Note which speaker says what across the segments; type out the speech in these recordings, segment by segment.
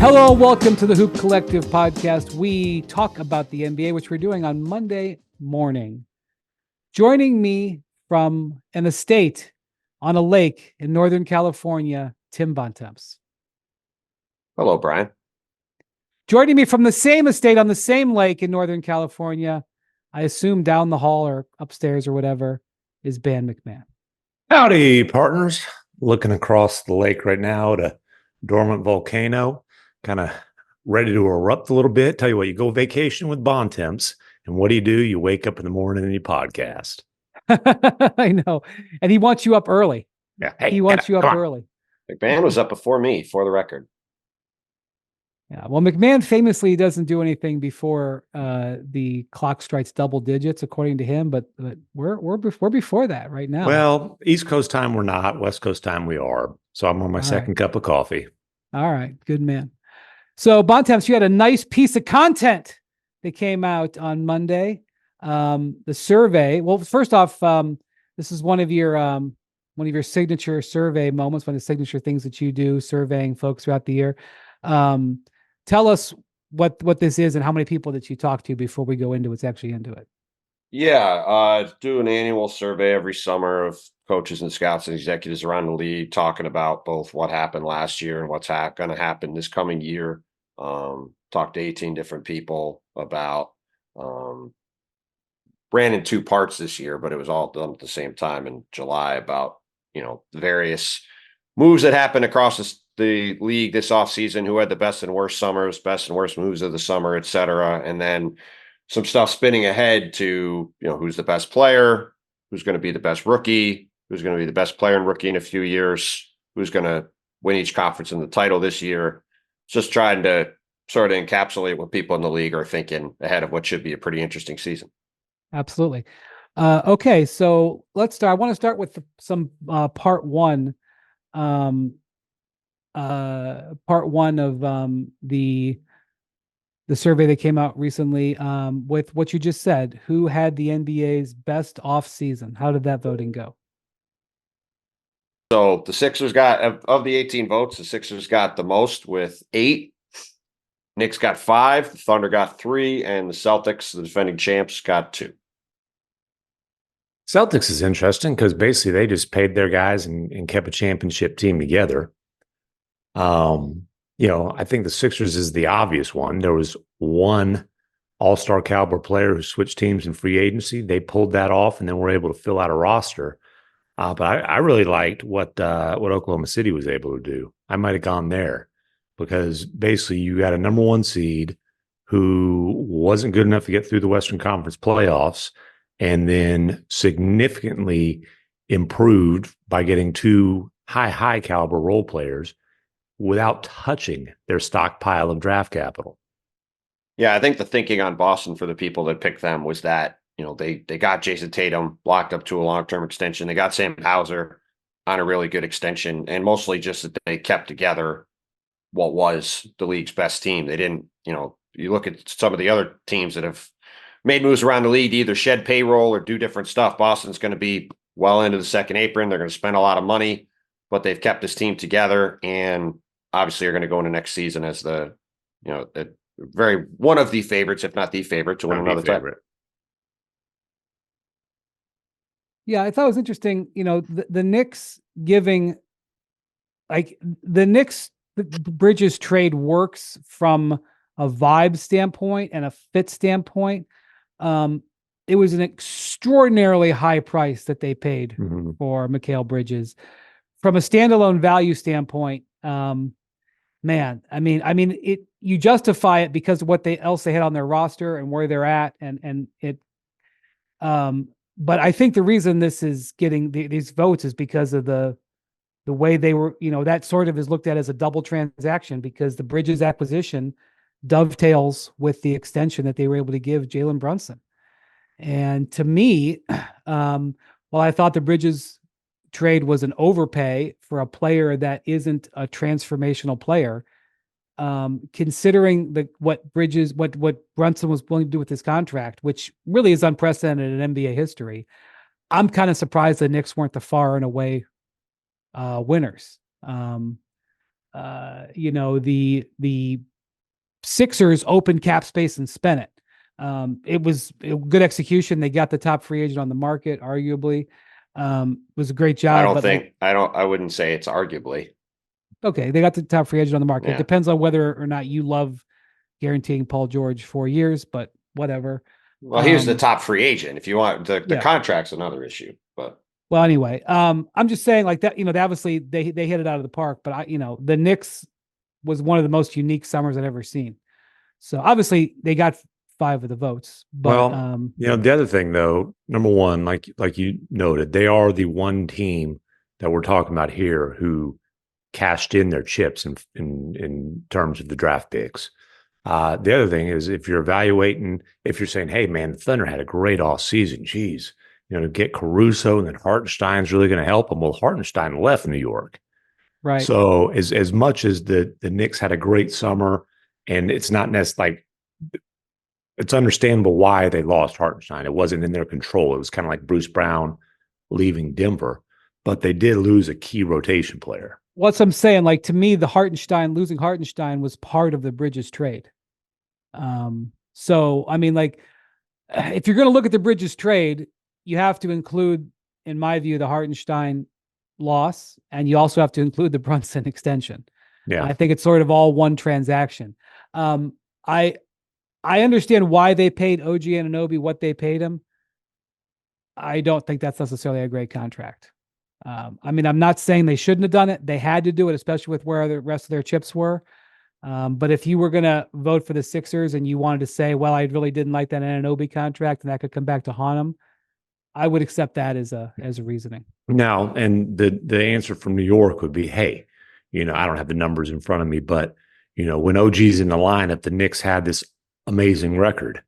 Speaker 1: Hello, welcome to the Hoop Collective podcast. We talk about the NBA, which we're doing on Monday morning. Joining me from an estate on a lake in Northern California, Tim Bontemps.
Speaker 2: Hello, Brian.
Speaker 1: Joining me from the same estate on the same lake in Northern California, I assume down the hall or upstairs or whatever, is Ben MacMahon.
Speaker 3: Howdy, partners. Looking across the lake right now at a dormant volcano, kind of ready to erupt a little bit. Tell you what, you go vacation with Bontemps, and what do? You wake up in the morning and you podcast.
Speaker 1: I know. And he wants you up early.
Speaker 3: Yeah, hey,
Speaker 1: he wants you up early.
Speaker 2: MacMahon was up before me, for the record.
Speaker 1: Yeah, well, MacMahon famously doesn't do anything before the clock strikes double digits, according to him. But we're before that right now.
Speaker 3: Well, East Coast time we're not. West Coast time we are. So I'm on my second cup of coffee.
Speaker 1: All right, good man. So Bontemps, you had a nice piece of content that came out on Monday. The survey. Well, first off, this is one of your signature survey moments, one of the signature things that you do, surveying folks throughout the year. Tell us what this is and how many people that you talk to before we go into what's actually into it.
Speaker 2: Yeah, do an annual survey every summer of coaches and scouts and executives around the league, talking about both what happened last year and what's going to happen this coming year. Talked to 18 different people about, ran in two parts this year, but it was all done at the same time in July about, the various moves that happened across the league this offseason, who had the best and worst summers, best and worst moves of the summer, et cetera. And then some stuff spinning ahead to, who's the best player, who's going to be the best rookie, who's going to be the best player and rookie in a few years, who's going to win each conference in the title this year. Just trying to sort of encapsulate what people in the league are thinking ahead of what should be a pretty interesting season.
Speaker 1: Absolutely. Okay, so let's start. I want to start with some part one. Part one of the survey that came out recently with what you just said. Who had the NBA's best offseason? How did that voting go?
Speaker 2: So the Sixers got, of the 18 votes, the Sixers got the most with 8. Knicks got 5, the Thunder got 3, and the Celtics, the defending champs, got 2.
Speaker 3: Celtics is interesting because basically they just paid their guys and kept a championship team together. I think the Sixers is the obvious one. There was one all-star caliber player who switched teams in free agency. They pulled that off and then were able to fill out a roster. But I really liked what Oklahoma City was able to do. I might have gone there because basically you got a number 1 seed who wasn't good enough to get through the Western Conference playoffs and then significantly improved by getting 2 high caliber role players without touching their stockpile of draft capital.
Speaker 2: Yeah, I think the thinking on Boston for the people that picked them was that, they got Jason Tatum locked up to a long-term extension. They got Sam Hauser on a really good extension, and mostly just that they kept together what was the league's best team. They didn't, you look at some of the other teams that have made moves around the league to either shed payroll or do different stuff. Boston's going to be well into the second apron. They're going to spend a lot of money, but they've kept this team together, and obviously are going to go into next season as the one of the favorites, if not the favorite, to win another title.
Speaker 1: Yeah, I thought it was interesting. The Knicks giving, the Knicks Bridges trade works from a vibe standpoint and a fit standpoint. It was an extraordinarily high price that they paid for Mikal Bridges. From a standalone value standpoint, man, I mean, you justify it because of what else they had on their roster and where they're at, and it. But I think the reason this is getting these votes is because of the way they were. That sort of is looked at as a double transaction because the Bridges acquisition dovetails with the extension that they were able to give Jalen Brunson. And to me, while I thought the Bridges trade was an overpay for a player that isn't a transformational player, considering what Brunson was willing to do with his contract, which really is unprecedented in NBA history, I'm kind of surprised the Knicks weren't the far and away winners. the Sixers opened cap space and spent it. It was a good execution. They got the top free agent on the market, arguably. It was a great job.
Speaker 2: I wouldn't say it's arguably.
Speaker 1: Okay, they got the top free agent on the market.
Speaker 2: Yeah.
Speaker 1: It depends on whether or not you love guaranteeing Paul George 4 years, but whatever.
Speaker 2: Well, he was the top free agent. If you want the contract's another issue, but
Speaker 1: well, anyway, I'm just saying like that, obviously they hit it out of the park, but the Knicks was one of the most unique summers I've ever seen. So obviously they got 5 of the votes, but
Speaker 3: the other thing though, number one, like you noted, they are the one team that we're talking about here who cashed in their chips in terms of the draft picks. The other thing is if you're saying, hey man, the Thunder had a great off season, geez, to get Caruso and then Hartenstein's really going to help them. Well, Hartenstein left New York.
Speaker 1: Right.
Speaker 3: So as much as the Knicks had a great summer, and it's not necessarily like, it's understandable why they lost Hartenstein. It wasn't in their control. It was kind of like Bruce Brown leaving Denver, but they did lose a key rotation player.
Speaker 1: What's I'm saying, like to me, losing Hartenstein was part of the Bridges trade. So I mean, like, if you're going to look at the Bridges trade, you have to include, in my view, the Hartenstein loss, and you also have to include the Brunson extension.
Speaker 3: Yeah,
Speaker 1: I think it's sort of all one transaction. I understand why they paid OG Anunoby what they paid him. I don't think that's necessarily a great contract. I mean, I'm not saying they shouldn't have done it. They had to do it, especially with where the rest of their chips were. But if you were going to vote for the Sixers and you wanted to say, well, I really didn't like that Anunoby contract and that could come back to haunt them, I would accept that as a reasoning.
Speaker 3: Now, and the answer from New York would be, hey, I don't have the numbers in front of me, but, when OG's in the lineup, the Knicks had this amazing record.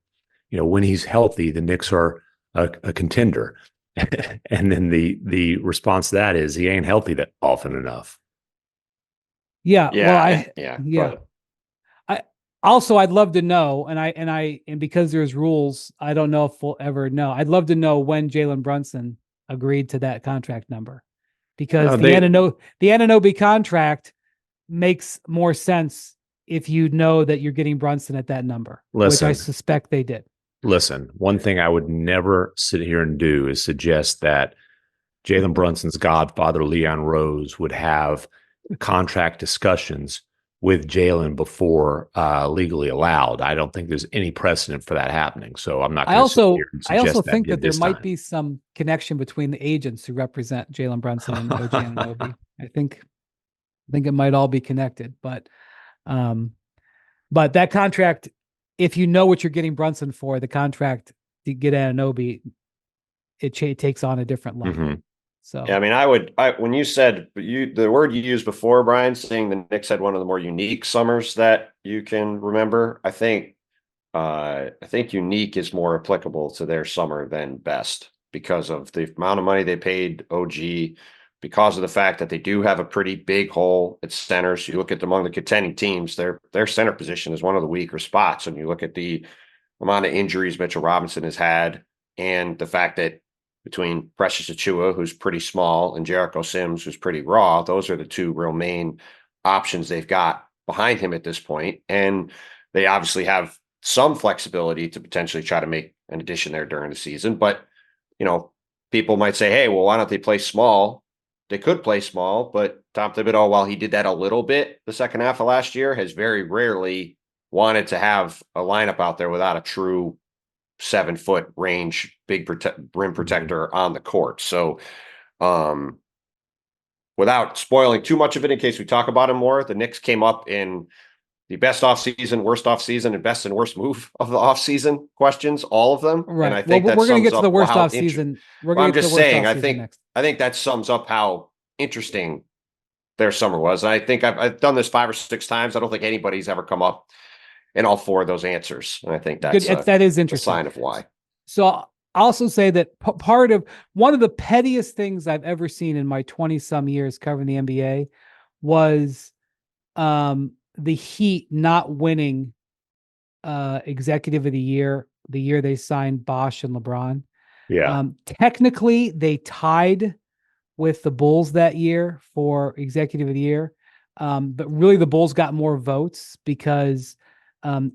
Speaker 3: When he's healthy, the Knicks are a contender. And then the response to that is he ain't healthy that often enough.
Speaker 1: Yeah.
Speaker 2: Well,
Speaker 1: I'd love to know, and because there's rules, I don't know if we'll ever know. I'd love to know when Jalen Brunson agreed to that contract number, because the Anunoby contract makes more sense if you know that you're getting Brunson at that number, which I suspect they did.
Speaker 3: Listen, one thing I would never sit here and do is suggest that Jalen Brunson's godfather, Leon Rose, would have contract discussions with Jalen before legally allowed. I don't think there's any precedent for that happening. So I'm not going to sit here and suggest
Speaker 1: I also think that there might
Speaker 3: time.
Speaker 1: be some connection between the agents who represent Jalen Brunson and OG Anunoby. I think it might all be connected, but that contract, if you know what you're getting Brunson for, the contract to get Anunoby, it takes on a different level.
Speaker 3: Mm-hmm.
Speaker 2: So yeah, I mean, when you said the word you used before, Brian, saying the Knicks had one of the more unique summers that you can remember, I think unique is more applicable to their summer than best because of the amount of money they paid OG, because of the fact that they do have a pretty big hole at center. So you look at among the contending teams, their center position is one of the weaker spots. And you look at the amount of injuries Mitchell Robinson has had, and the fact that between Precious Achiuwa, who's pretty small, and Jericho Sims, who's pretty raw, those are the two real main options they've got behind him at this point. And they obviously have some flexibility to potentially try to make an addition there during the season. But, people might say, hey, well, why don't they play small? They could play small, but Tom Thibodeau, while he did that a little bit the second half of last year, has very rarely wanted to have a lineup out there without a true 7-foot range, big rim protector on the court. So, without spoiling too much of it, in case we talk about him more, the Knicks came up in the best offseason, worst offseason, and best and worst move of the offseason questions, all of them.
Speaker 1: Right.
Speaker 2: And I think
Speaker 1: we're going to get to the worst offseason.
Speaker 2: I'm just saying, I think that sums up how interesting their summer was. And I think I've done this 5 or 6 times. I don't think anybody's ever come up in all 4 of those answers. And I think that is interesting. A sign of why.
Speaker 1: So I'll also say that part of one of the pettiest things I've ever seen in my 20 some years covering the NBA was the Heat not winning executive of the year they signed Bosh and LeBron.
Speaker 3: Yeah.
Speaker 1: Technically they tied with the Bulls that year for executive of the year, But really the Bulls got more votes because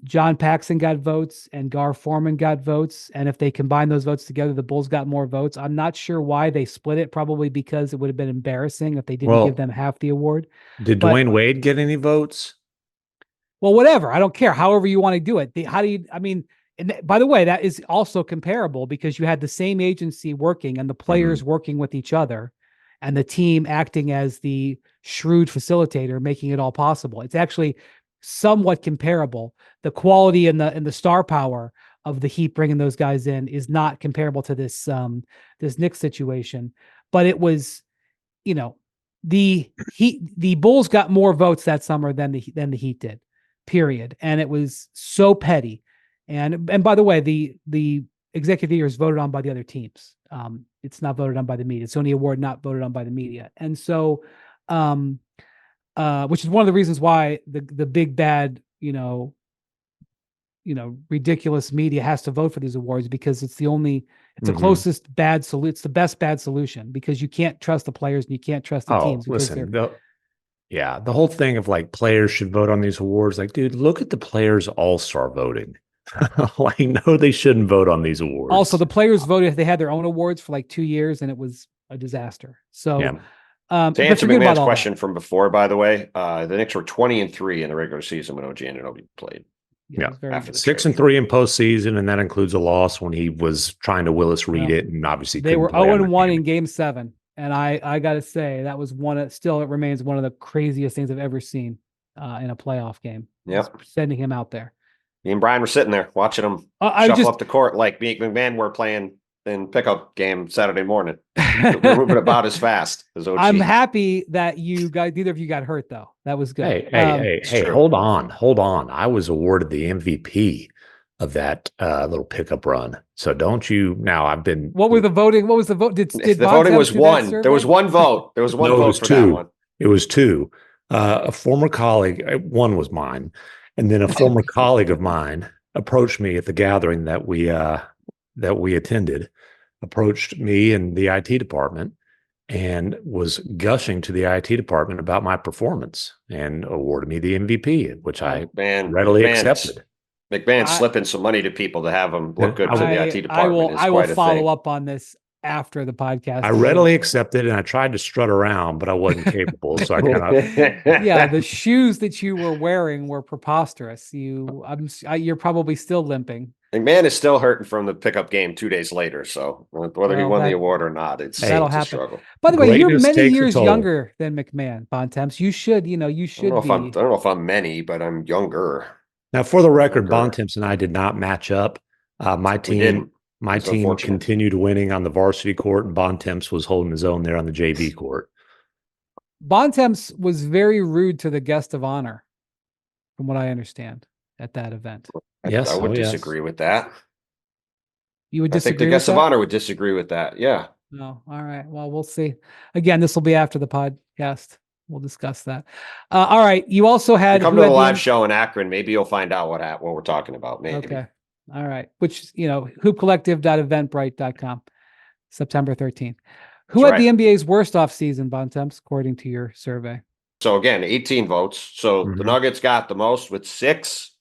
Speaker 1: John Paxson got votes and Gar Forman got votes. And if they combine those votes together, the Bulls got more votes. I'm not sure why they split it, probably because it would have been embarrassing if they didn't give them half the award.
Speaker 3: Did
Speaker 1: But
Speaker 3: Dwayne Wade get any votes?
Speaker 1: well, whatever. I don't care. However you want to do it. And by the way, that is also comparable because you had the same agency working and the players working with each other and the team acting as the shrewd facilitator, making it all possible. It's actually somewhat comparable. The quality and the star power of the Heat bringing those guys in is not comparable to this Knicks situation, but it was, the Bulls got more votes that summer than the Heat did, period. And it was so petty. And by the way, the executive year is voted on by the other teams. It's not voted on by the media. It's only award not voted on by the media. And so, which is one of the reasons why the big bad, ridiculous media has to vote for these awards, because it's the closest bad solution. It's the best bad solution because you can't trust the players and you can't trust the teams.
Speaker 3: Listen, the whole thing of like players should vote on these awards. Like, dude, look at the players all-star voting. Like, no, they shouldn't vote on these awards.
Speaker 1: Also, the players voted. They had their own awards for like 2 years, and it was a disaster. So,
Speaker 2: to answer McMahon's question from before, by the way, the Knicks were 20-3 in the regular season when OG Anunoby played.
Speaker 3: Yeah, 6-3 in postseason, and that includes a loss when he was trying to Willis read it, and obviously
Speaker 1: they were 0-1 in Game 7, and I got to say that was it remains one of the craziest things I've ever seen in a playoff game.
Speaker 2: Yep,
Speaker 1: sending him out there.
Speaker 2: Me and Brian were sitting there watching him shuffle up the court like me and McMahon were playing in pickup game Saturday morning. We're moving about as fast as OG.
Speaker 1: I'm happy that neither of you got hurt though. That was good.
Speaker 3: Hey, hold on. I was awarded the MVP of that little pickup run. So don't you now? I've been.
Speaker 1: What were the voting? What was the vote? Did
Speaker 2: the voting was one? There was one vote. There was one vote for that one.
Speaker 3: It was two. A former colleague. One was mine. And then a former colleague of mine approached me at the gathering that we attended, approached me in the IT department and was gushing to the IT department about my performance and awarded me the MVP, which I readily accepted.
Speaker 2: McMahon's slipping some money to people to have them look good to the IT department.
Speaker 1: I will follow up on this after the podcast.
Speaker 3: I readily accepted, and I tried to strut around, but I wasn't capable. So I kind of
Speaker 1: the shoes that you were wearing were preposterous. You're probably still limping.
Speaker 2: McMahon is still hurting from the pickup game 2 days later. So whether he won the award or not, that'll happen. Struggle.
Speaker 1: By the way, you're many years younger than McMahon, Bontemps. You should be. I don't
Speaker 2: know if I'm many, but I'm younger.
Speaker 3: Now, for the record, Bontemps and I did not match up. My team continued winning on the varsity court, and Bontemps was holding his own there on the JV court.
Speaker 1: Bontemps was very rude to the guest of honor, from what I understand, at that event.
Speaker 2: Yes, I would disagree with that.
Speaker 1: You would disagree?
Speaker 2: I think the guest of honor would disagree with that. Yeah.
Speaker 1: No. All right. Well, we'll see. Again, this will be after the podcast. We'll discuss that. All right. You also had
Speaker 2: come to the live show in Akron. Maybe you'll find out what we're talking about. Maybe.
Speaker 1: Okay. All right. Which, hoopcollective.eventbrite.com, September 13th. Who had the NBA's worst offseason, Bontemps, according to your survey?
Speaker 2: So again, 18 votes. So the Nuggets got the most with 6.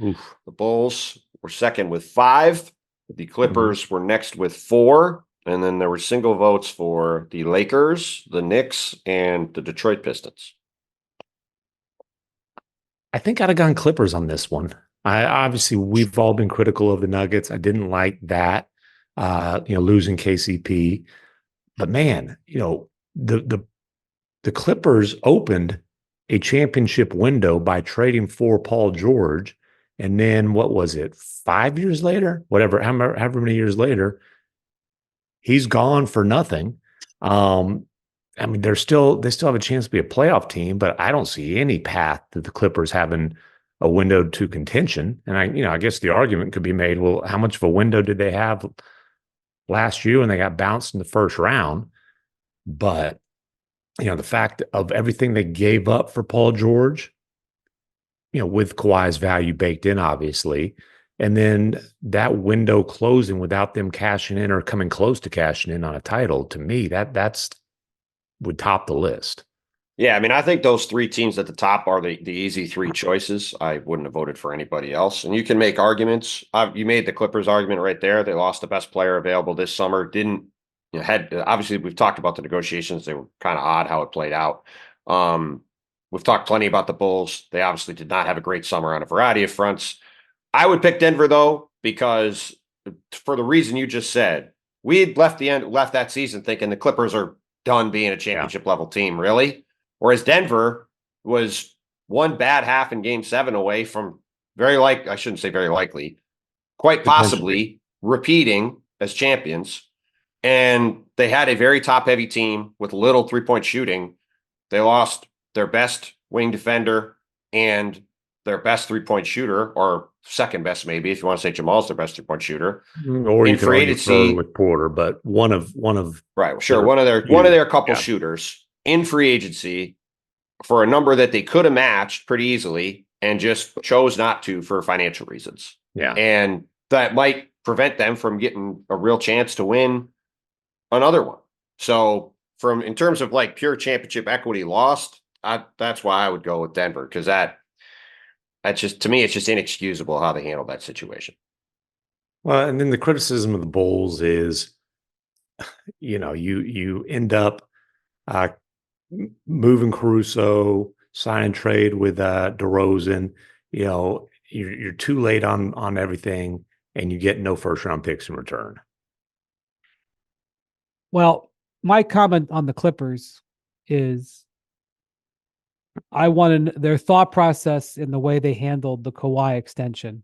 Speaker 3: Oof.
Speaker 2: The Bulls were second with 5. The Clippers were next with 4. And then there were single votes for the Lakers, the Knicks, and the Detroit Pistons.
Speaker 3: I think I'd have gone Clippers on this one. Obviously, we've all been critical of the Nuggets. I didn't like that, losing KCP. But man, the Clippers opened a championship window by trading for Paul George. And then what was it, 5 years later? However many years later, he's gone for nothing. I mean, they still have a chance to be a playoff team, but I don't see any path to the Clippers having a window to contention. And I guess the argument could be made, well, how much of a window did they have last year when they got bounced in the first round? But, the fact of everything they gave up for Paul George, with Kawhi's value baked in, obviously, and then that window closing without them cashing in or coming close to cashing in on a title, to me, that's would top the list.
Speaker 2: Yeah, I mean, I think those three teams at the top are the easy three choices. I wouldn't have voted for anybody else. And you can make arguments. You made the Clippers argument right there. They lost the best player available this summer. Didn't had obviously we've talked about the negotiations. They were kind of odd how it played out. We've talked plenty about the Bulls. They obviously did not have a great summer on a variety of fronts. I would pick Denver though because for the reason you just said, we had left that season thinking the Clippers are done being a championship level team. Really. Whereas Denver was one bad half in game 7 away from I shouldn't say very likely, quite possibly repeating as champions. And they had a very top heavy team with little 3-point shooting. They lost their best wing defender and their best 3-point shooter, or second best, maybe, if you want to say Jamal's their best 3-point shooter.
Speaker 3: Or you
Speaker 2: in
Speaker 3: can
Speaker 2: free
Speaker 3: argue
Speaker 2: agency
Speaker 3: with Porter, but one of
Speaker 2: right, sure, one of their couple shooters in free agency for a number that they could have matched pretty easily and just chose not to for financial reasons.
Speaker 3: Yeah.
Speaker 2: And that might prevent them from getting a real chance to win another one. So in terms of like pure championship equity lost, that's why I would go with Denver, because that's just, to me, it's just inexcusable how they handled that situation.
Speaker 3: Well, and then the criticism of the Bulls is, you end up moving Caruso, sign and trade with DeRozan. You're too late on everything, and you get no first round picks in return.
Speaker 1: Well, my comment on the Clippers is I wanted their thought process in the way they handled the Kawhi extension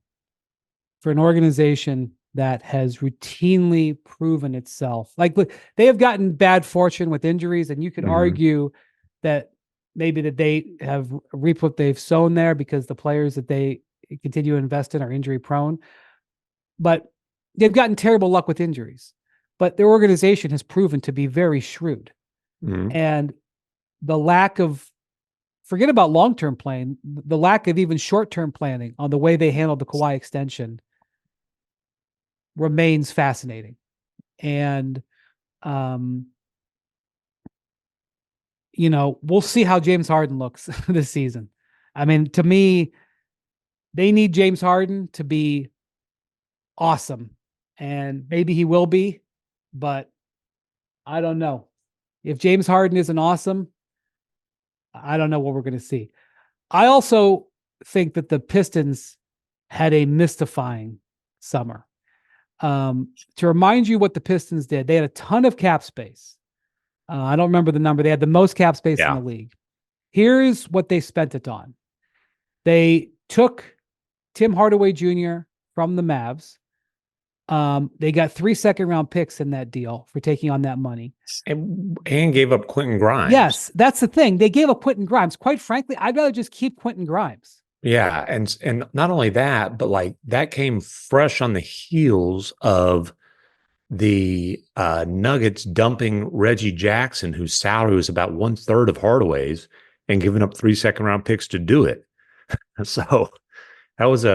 Speaker 1: for an organization that has routinely proven itself. Like, they have gotten bad fortune with injuries, and you could argue that maybe that they have reaped what they've sown there because the players that they continue to invest in are injury prone. But they've gotten terrible luck with injuries. But their organization has proven to be very shrewd. And the lack of, forget about long-term planning, the lack of even short-term planning on the way they handled the Kawhi extension remains fascinating. And, we'll see how James Harden looks this season. I mean, to me, they need James Harden to be awesome. And maybe he will be, but I don't know. If James Harden isn't awesome, I don't know what we're going to see. I also think that the Pistons had a mystifying summer. To remind you what the Pistons did, they had a ton of cap space. I don't remember the number. They had the most cap space in the league. Here's what they spent it on. They took Tim Hardaway Jr. from the Mavs. They got 3 second-round picks in that deal for taking on that money.
Speaker 3: And gave up Quentin Grimes.
Speaker 1: Yes, that's the thing. They gave up Quentin Grimes. Quite frankly, I'd rather just keep Quentin Grimes.
Speaker 3: Yeah, and not only that, but like that came fresh on the heels of the Nuggets dumping Reggie Jackson, whose salary was about 1/3 of Hardaway's, and giving up 3 second-round picks to do it. So that was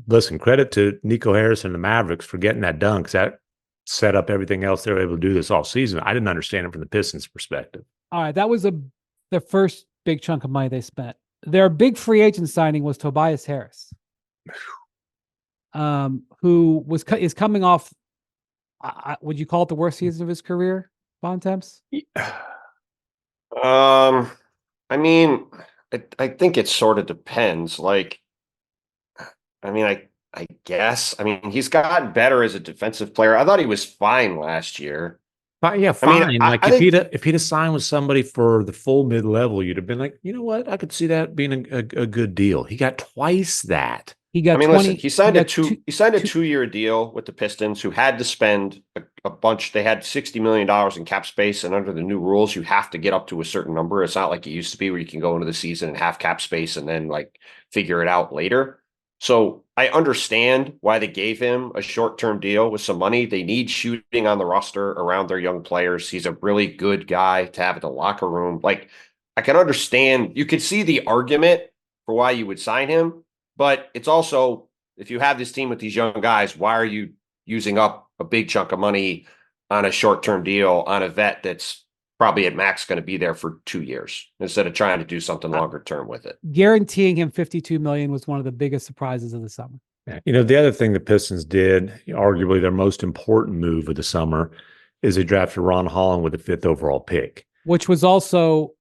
Speaker 3: listen, credit to Nico Harris and the Mavericks for getting that done, because that set up everything else they were able to do this offseason. I didn't understand it from the Pistons' perspective.
Speaker 1: All right, that was the first big chunk of money they spent. Their big free agent signing was Tobias Harris, who is coming off. Would you call it the worst season of his career, Bontemps?
Speaker 2: I mean, I think it sort of depends. Like, I mean, I guess. I mean, he's gotten better as a defensive player. I thought he was fine last year.
Speaker 3: But yeah, fine.
Speaker 2: I mean,
Speaker 3: like
Speaker 2: I
Speaker 3: if he'd have signed with somebody for the full mid-level, you'd have been like, you know what? I could see that being a good deal. He got twice that.
Speaker 1: He got.
Speaker 2: Listen, he signed a 2-year deal with the Pistons, who had to spend a bunch. They had $60 million in cap space, and under the new rules, you have to get up to a certain number. It's not like it used to be where you can go into the season and have cap space and then like figure it out later. So I understand why they gave him a short-term deal with some money. They need shooting on the roster around their young players. He's a really good guy to have in the locker room. Like, I can understand. You could see the argument for why you would sign him, but it's also, if you have this team with these young guys, why are you using up a big chunk of money on a short-term deal on a vet that's probably at max going to be there for 2 years instead of trying to do something longer term with it.
Speaker 1: Guaranteeing him $52 million was one of the biggest surprises of the summer.
Speaker 3: The other thing the Pistons did, arguably their most important move of the summer, is they drafted Ron Holland with the 5th overall pick.
Speaker 1: Which was also,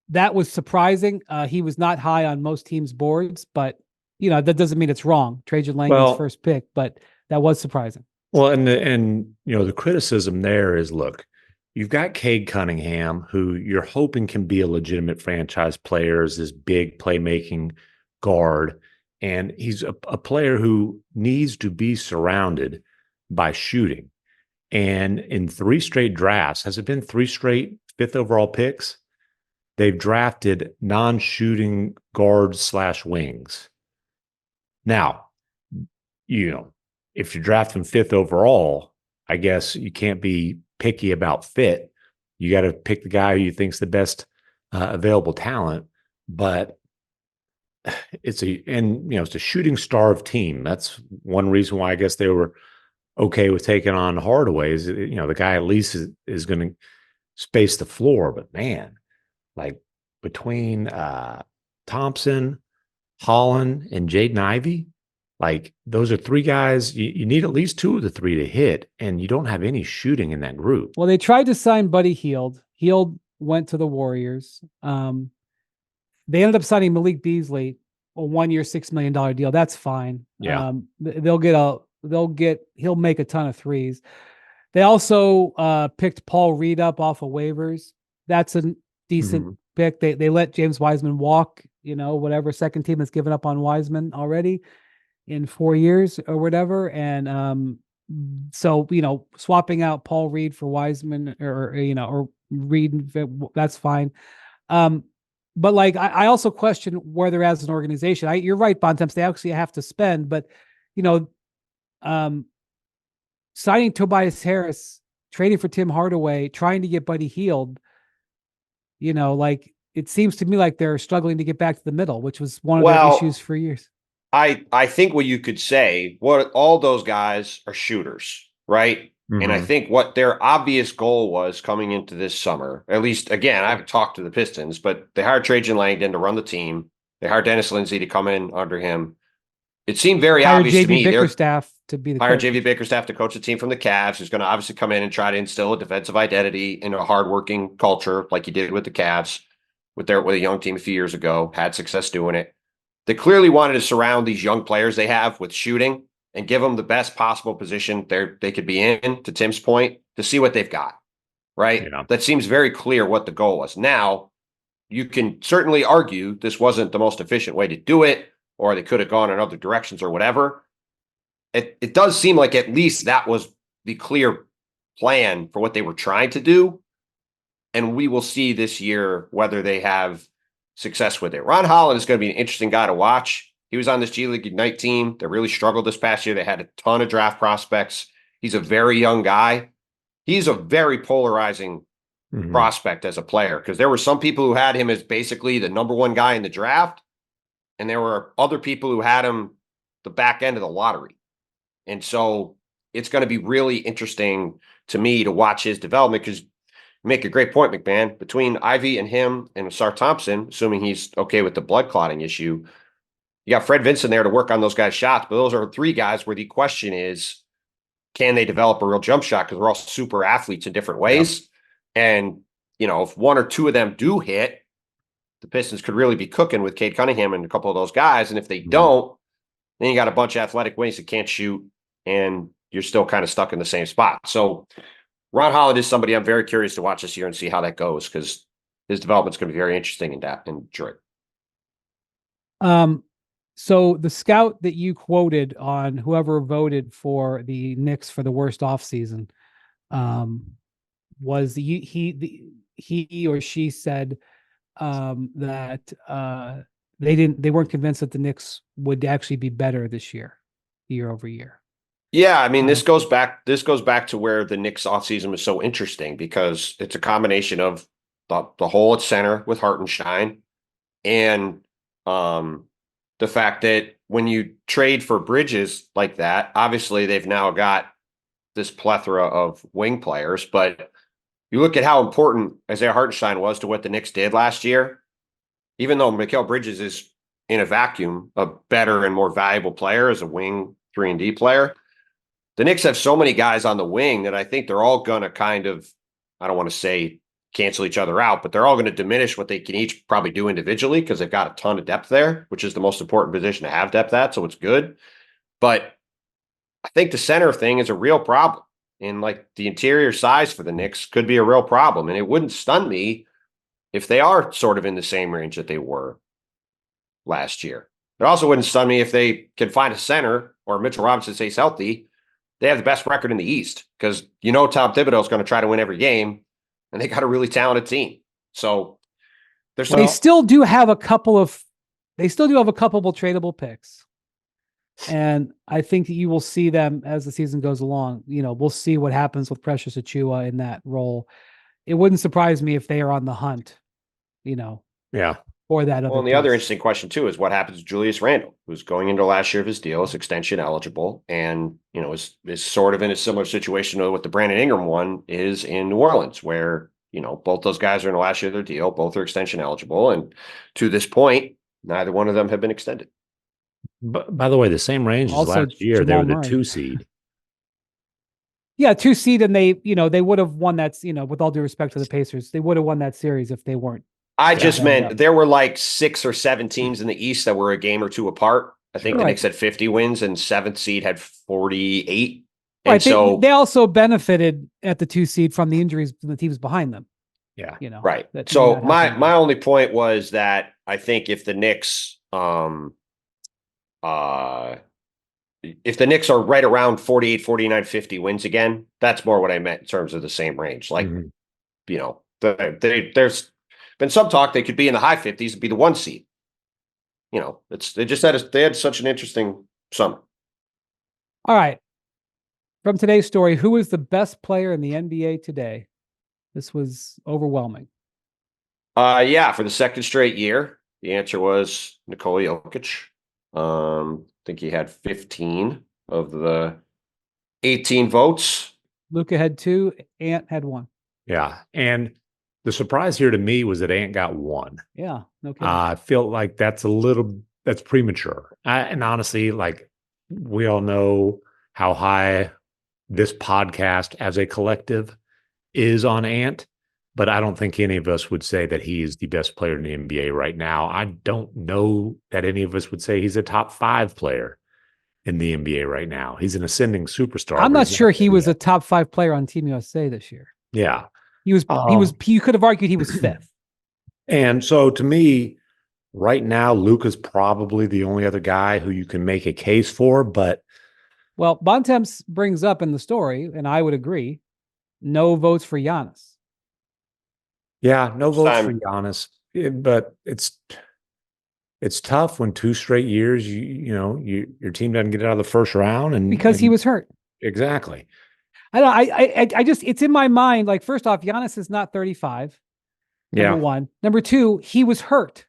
Speaker 1: that was surprising. He was not high on most teams' boards, but that doesn't mean it's wrong. Trajan Langdon's first pick, but that was surprising.
Speaker 3: Well, and the criticism there is, look, you've got Cade Cunningham, who you're hoping can be a legitimate franchise player as this big playmaking guard. And he's a player who needs to be surrounded by shooting. And in 3 straight drafts, has it been 3 straight 5th overall picks? They've drafted non-shooting guards / wings. Now, if you're drafting 5th overall, I guess you can't be picky about fit. You got to pick the guy who you think's the best available talent. But it's a shooting starved team. That's one reason why I guess they were okay with taking on Hardaway. Is the guy at least is going to space the floor. But man, like between Thompson, Holland, and Jaden Ivey, like those are 3 guys. You need at least 2 of the 3 to hit, and you don't have any shooting in that group.
Speaker 1: Well, they tried to sign Buddy Hield. Hield went to the Warriors. They ended up signing Malik Beasley, a 1-year, $6 million deal. That's fine.
Speaker 3: Yeah.
Speaker 1: He'll make a ton of threes. They also picked Paul Reed up off of waivers. That's a decent pick. They let James Wiseman walk, whatever second team has given up on Wiseman already in 4 years or whatever. And so, swapping out Paul Reed for Wiseman or Reed, that's fine. But I also question whether as an organization, you're right, Bontemps, they actually have to spend, but signing Tobias Harris, trading for Tim Hardaway, trying to get Buddy Hield, it seems to me like they're struggling to get back to the middle, which was one of their issues for years.
Speaker 2: I think what you could say, all those guys are shooters, right? And I think what their obvious goal was coming into this summer, at least, again, I haven't talked to the Pistons, but they hired Trajan Langdon to run the team. They hired Dennis Lindsey to come in under him. It seemed very obvious to me.
Speaker 1: Bickerstaff to be the
Speaker 2: hired JV Bickerstaff to coach the team from the Cavs, who's going to obviously come in and try to instill a defensive identity in a hardworking culture like he did with the Cavs, with a young team a few years ago, had success doing it. They clearly wanted to surround these young players they have with shooting and give them the best possible position they could be in, to Tim's point, to see what they've got, right?
Speaker 3: Yeah.
Speaker 2: That seems very clear what the goal was. Now, you can certainly argue this wasn't the most efficient way to do it, or they could have gone in other directions or whatever. It does seem like at least that was the clear plan for what they were trying to do. And we will see this year whether they have success with it. Ron Holland is going to be an interesting guy to watch. He was on this G League Ignite team that really struggled this past year. They had a ton of draft prospects. He's a very young guy. He's a very polarizing prospect as a player, because there were some people who had him as basically the number 1 guy in the draft, and there were other people who had him the back end of the lottery. And so it's going to be really interesting to me to watch his development, because you make a great point, MacMahon. Between Ivy and him and Sar Thompson, assuming he's okay with the blood clotting issue, you got Fred Vincent there to work on those guys' shots. But those are 3 guys where the question is, can they develop a real jump shot? Because we're all super athletes in different ways. Yep. And, if 1 or 2 of them do hit, the Pistons could really be cooking with Cade Cunningham and a couple of those guys. And if they don't, then you got a bunch of athletic wings that can't shoot, and you're still kind of stuck in the same spot. So Ron Holland is somebody I'm very curious to watch this year and see how that goes, because his development's going to be very interesting in Detroit.
Speaker 1: So the scout that you quoted on whoever voted for the Knicks for the worst offseason, was he or she said that they weren't convinced that the Knicks would actually be better this year over year.
Speaker 2: Yeah, I mean, this goes back to where the Knicks offseason was so interesting, because it's a combination of the hole at center with Hartenstein, and the fact that when you trade for Bridges like that, obviously they've now got this plethora of wing players, but you look at how important Isaiah Hartenstein was to what the Knicks did last year, even though Mikal Bridges is in a vacuum a better and more valuable player as a wing 3-and-D player. The Knicks have so many guys on the wing that I think they're all going to kind of, I don't want to say cancel each other out, but they're all going to diminish what they can each probably do individually because they've got a ton of depth there, which is the most important position to have depth at. So it's good. But I think the center thing is a real problem. And like the interior size for the Knicks could be a real problem. And it wouldn't stun me if they are sort of in the same range that they were last year. It also wouldn't stun me if they can find a center or Mitchell Robinson stays healthy. They have the best record in the East because Tom Thibodeau is going to try to win every game, and they got a really talented team. So
Speaker 1: they still do have a couple of tradable picks. And I think that you will see them as the season goes along. We'll see what happens with Precious Achiuwa in that role. It wouldn't surprise me if they are on the hunt,
Speaker 3: Yeah.
Speaker 1: for that other.
Speaker 2: Well, and the other interesting question too is what happens to Julius Randle, who's going into last year of his deal, is extension eligible, and is sort of in a similar situation to what the Brandon Ingram one is in New Orleans, where both those guys are in the last year of their deal, both are extension eligible, and to this point, neither one of them have been extended.
Speaker 3: But by the way, the same range as
Speaker 1: Also,
Speaker 3: last year,
Speaker 1: Jamal
Speaker 3: they were the
Speaker 1: Murray.
Speaker 3: 2 seed.
Speaker 1: Yeah, 2 seed, and they would have won that. With all due respect to the Pacers, they would have won that series if they weren't.
Speaker 2: I just meant there were like 6 or 7 teams in the East that were a game or two apart. I think the Knicks had 50 wins and 7th seed had 48. And
Speaker 1: right.
Speaker 2: so
Speaker 1: they also benefited at the 2 seed from the injuries from the teams behind them.
Speaker 3: Yeah.
Speaker 2: Right. So my only point was that I think if the Knicks if the Knicks are right around 48, 49, 50 wins again, that's more what I meant in terms of the same range. Like, there's been some talk they could be in the high 50s and be the 1 seed. They had such an interesting summer.
Speaker 1: All right. From today's story, who is the best player in the NBA today? This was overwhelming.
Speaker 2: For the second straight year, the answer was Nikola Jokic. I think he had 15 of the 18 votes.
Speaker 1: Luka had 2, Ant had 1.
Speaker 3: Yeah. And the surprise here to me was that Ant got 1.
Speaker 1: Yeah, no kidding.
Speaker 3: I feel like that's premature. And honestly, like we all know how high this podcast as a collective is on Ant, but I don't think any of us would say that he is the best player in the NBA right now. I don't know that any of us would say he's a top 5 player in the NBA right now. He's an ascending superstar.
Speaker 1: I'm not sure he was a top 5 player on Team USA this year.
Speaker 3: Yeah.
Speaker 1: You could have argued he was 5th.
Speaker 3: And so to me, right now, Luka's probably the only other guy who you can make a case for, but
Speaker 1: well, Bontemps brings up in the story, and I would agree, no votes for Giannis.
Speaker 3: Yeah, no votes for Giannis. But it's tough when 2 straight years your team doesn't get out of the first round, and
Speaker 1: because he was hurt.
Speaker 3: Exactly.
Speaker 1: I just it's in my mind. Like, first off, Giannis is not 35. Number one. Number two, he was hurt.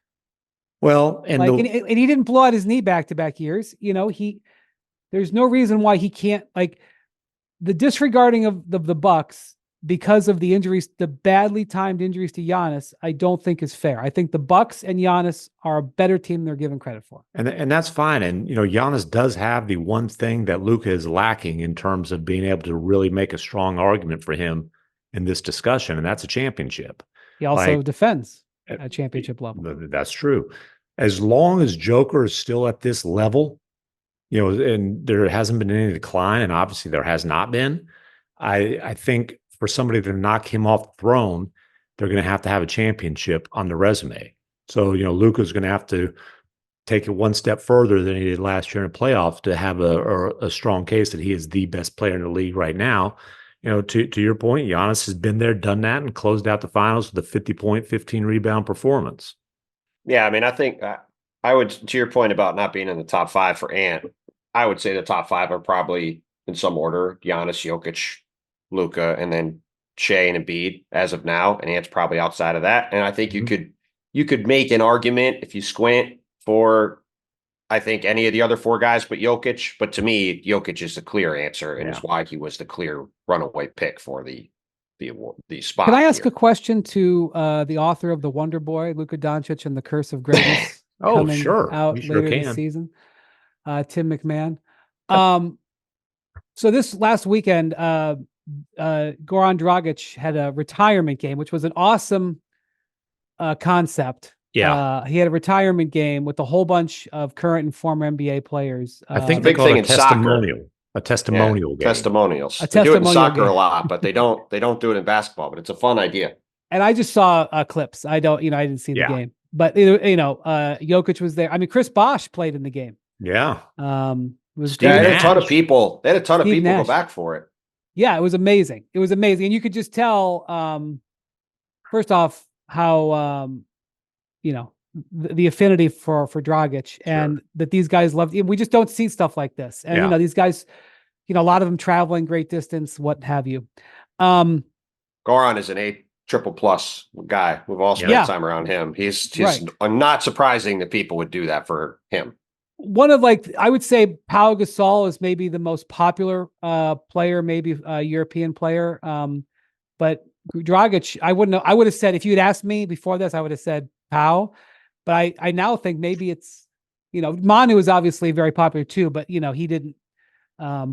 Speaker 3: Well, and
Speaker 1: he didn't blow out his knee back-to-back years. There's no reason why he can't, like, the disregarding of the Bucks because of the injuries, the badly timed injuries to Giannis, I don't think is fair. I think the Bucks and Giannis are a better team than they're given credit for.
Speaker 3: And that's fine. And, Giannis does have the one thing that Luka is lacking in terms of being able to really make a strong argument for him in this discussion, and that's a championship.
Speaker 1: He also defends at championship level.
Speaker 3: That's true. As long as Joker is still at this level, and there hasn't been any decline, and obviously there has not been, I think for somebody to knock him off the throne, they're going to have a championship on the resume. So, Luka's going to have to take it one step further than he did last year in the playoffs to have a strong case that he is the best player in the league right now. To your point, Giannis has been there, done that, and closed out the finals with a 50-point, 15-rebound performance.
Speaker 2: Yeah, I mean, I think I would, to your point about not being in the top 5 for Ant, I would say the top 5 are probably in some order: Giannis, Jokic, Luka, and then Shea and Embiid as of now, and Ant's probably outside of that. And I think you could make an argument if you squint for, I think, any of the other 4 guys but Jokic. But to me, Jokic is the clear answer, and is why he was the clear runaway pick for the the spot.
Speaker 1: Can I ask
Speaker 2: here.
Speaker 1: a question to the author of The Wonder Boy, Luka Doncic and the Curse of Greatness,
Speaker 3: Oh,
Speaker 1: coming
Speaker 3: sure.
Speaker 1: out
Speaker 3: You sure
Speaker 1: later this
Speaker 3: can.
Speaker 1: season? Tim MacMahon. So this last weekend, Goran Dragic had a retirement game, which was an awesome concept.
Speaker 3: Yeah.
Speaker 1: He had a retirement game with a whole bunch of current and former NBA players.
Speaker 3: I think
Speaker 2: It's a
Speaker 3: they
Speaker 2: big
Speaker 3: call it
Speaker 2: thing
Speaker 3: a
Speaker 2: in soccer.
Speaker 3: testimonial. A testimonial game.
Speaker 2: Testimonials.
Speaker 1: A
Speaker 2: They do it in
Speaker 1: testimonial
Speaker 2: soccer
Speaker 1: game.
Speaker 2: a lot, but they don't do it in basketball. But it's a fun idea.
Speaker 1: And I just saw clips. I didn't see the
Speaker 3: Yeah.
Speaker 1: game, but Jokic was there. I mean, Chris Bosh played in the game.
Speaker 3: Yeah.
Speaker 1: Was
Speaker 2: Yeah,
Speaker 3: Steve
Speaker 2: they had a ton of
Speaker 3: Nash.
Speaker 2: people. They had a ton of
Speaker 1: Steve
Speaker 2: people go
Speaker 1: Nash.
Speaker 2: back for it.
Speaker 1: Yeah, it was amazing. It was amazing, and you could just tell. First off, how the affinity for Dragic, and that these guys love. We just don't see stuff like this, and
Speaker 3: Yeah.
Speaker 1: these guys, a lot of them traveling great distance, what have you.
Speaker 2: Goran is an A triple plus guy. We've all spent
Speaker 1: Yeah.
Speaker 2: time around him. He's
Speaker 1: Right.
Speaker 2: not surprising that people would do that for him.
Speaker 1: One of, like, I would say Pau Gasol is maybe the most popular player, maybe a European player. But Dragic, I would have said, if you had asked me before this, I would have said Pau. But I now think maybe it's, Manu is obviously very popular too, but he didn't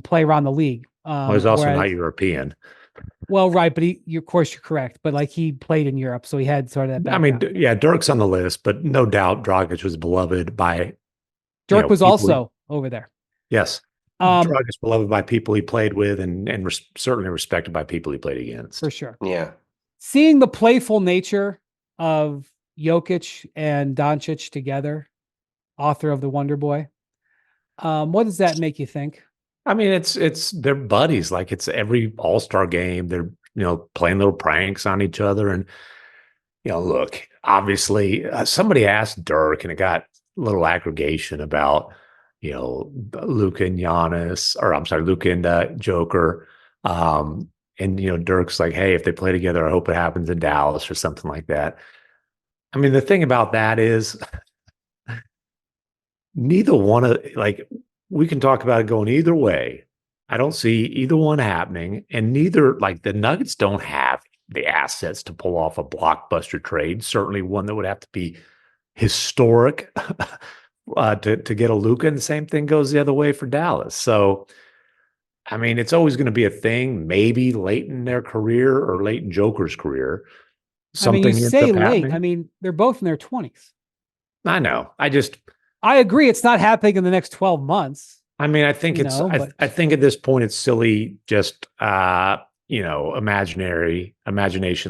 Speaker 1: play around the league.
Speaker 3: Well, he's also not European.
Speaker 1: Well, right, but of course you're correct. But like, he played in Europe, so he had sort of that background.
Speaker 3: I mean, yeah, Dirk's on the list, but no doubt Dragic was beloved by
Speaker 1: Dirk was
Speaker 3: people
Speaker 1: also over there.
Speaker 3: Yes. Dragic is beloved by people he played with, and certainly respected by people he played against.
Speaker 1: For sure.
Speaker 2: Yeah.
Speaker 1: Seeing the playful nature of Jokic and Doncic together, author of The Wonder Boy, what does that make you think?
Speaker 3: I mean, it's they're buddies. Like, it's every All-Star game. They're, playing little pranks on each other. And, look, obviously somebody asked Dirk, and it got a little aggregation about, Luka and Giannis, or I'm sorry, Luka and Joker. And, Dirk's like, hey, if they play together, I hope it happens in Dallas or something like that. I mean, the thing about that is neither one of, like, we can talk about it going either way. I don't see either one happening. And neither, like, the Nuggets don't have the assets to pull off a blockbuster trade, certainly one that would have to be historic to get a Luka, and the same thing goes the other way for Dallas. So, I mean, it's always going to be a thing, maybe late in their career or late in Joker's career. Something
Speaker 1: I mean, you
Speaker 3: ends
Speaker 1: say
Speaker 3: up
Speaker 1: late.
Speaker 3: happening.
Speaker 1: I mean, they're both in their 20s.
Speaker 3: I know.
Speaker 1: I agree. It's not happening in the next 12 months.
Speaker 3: I mean, I think I think at this point it's silly, just imagination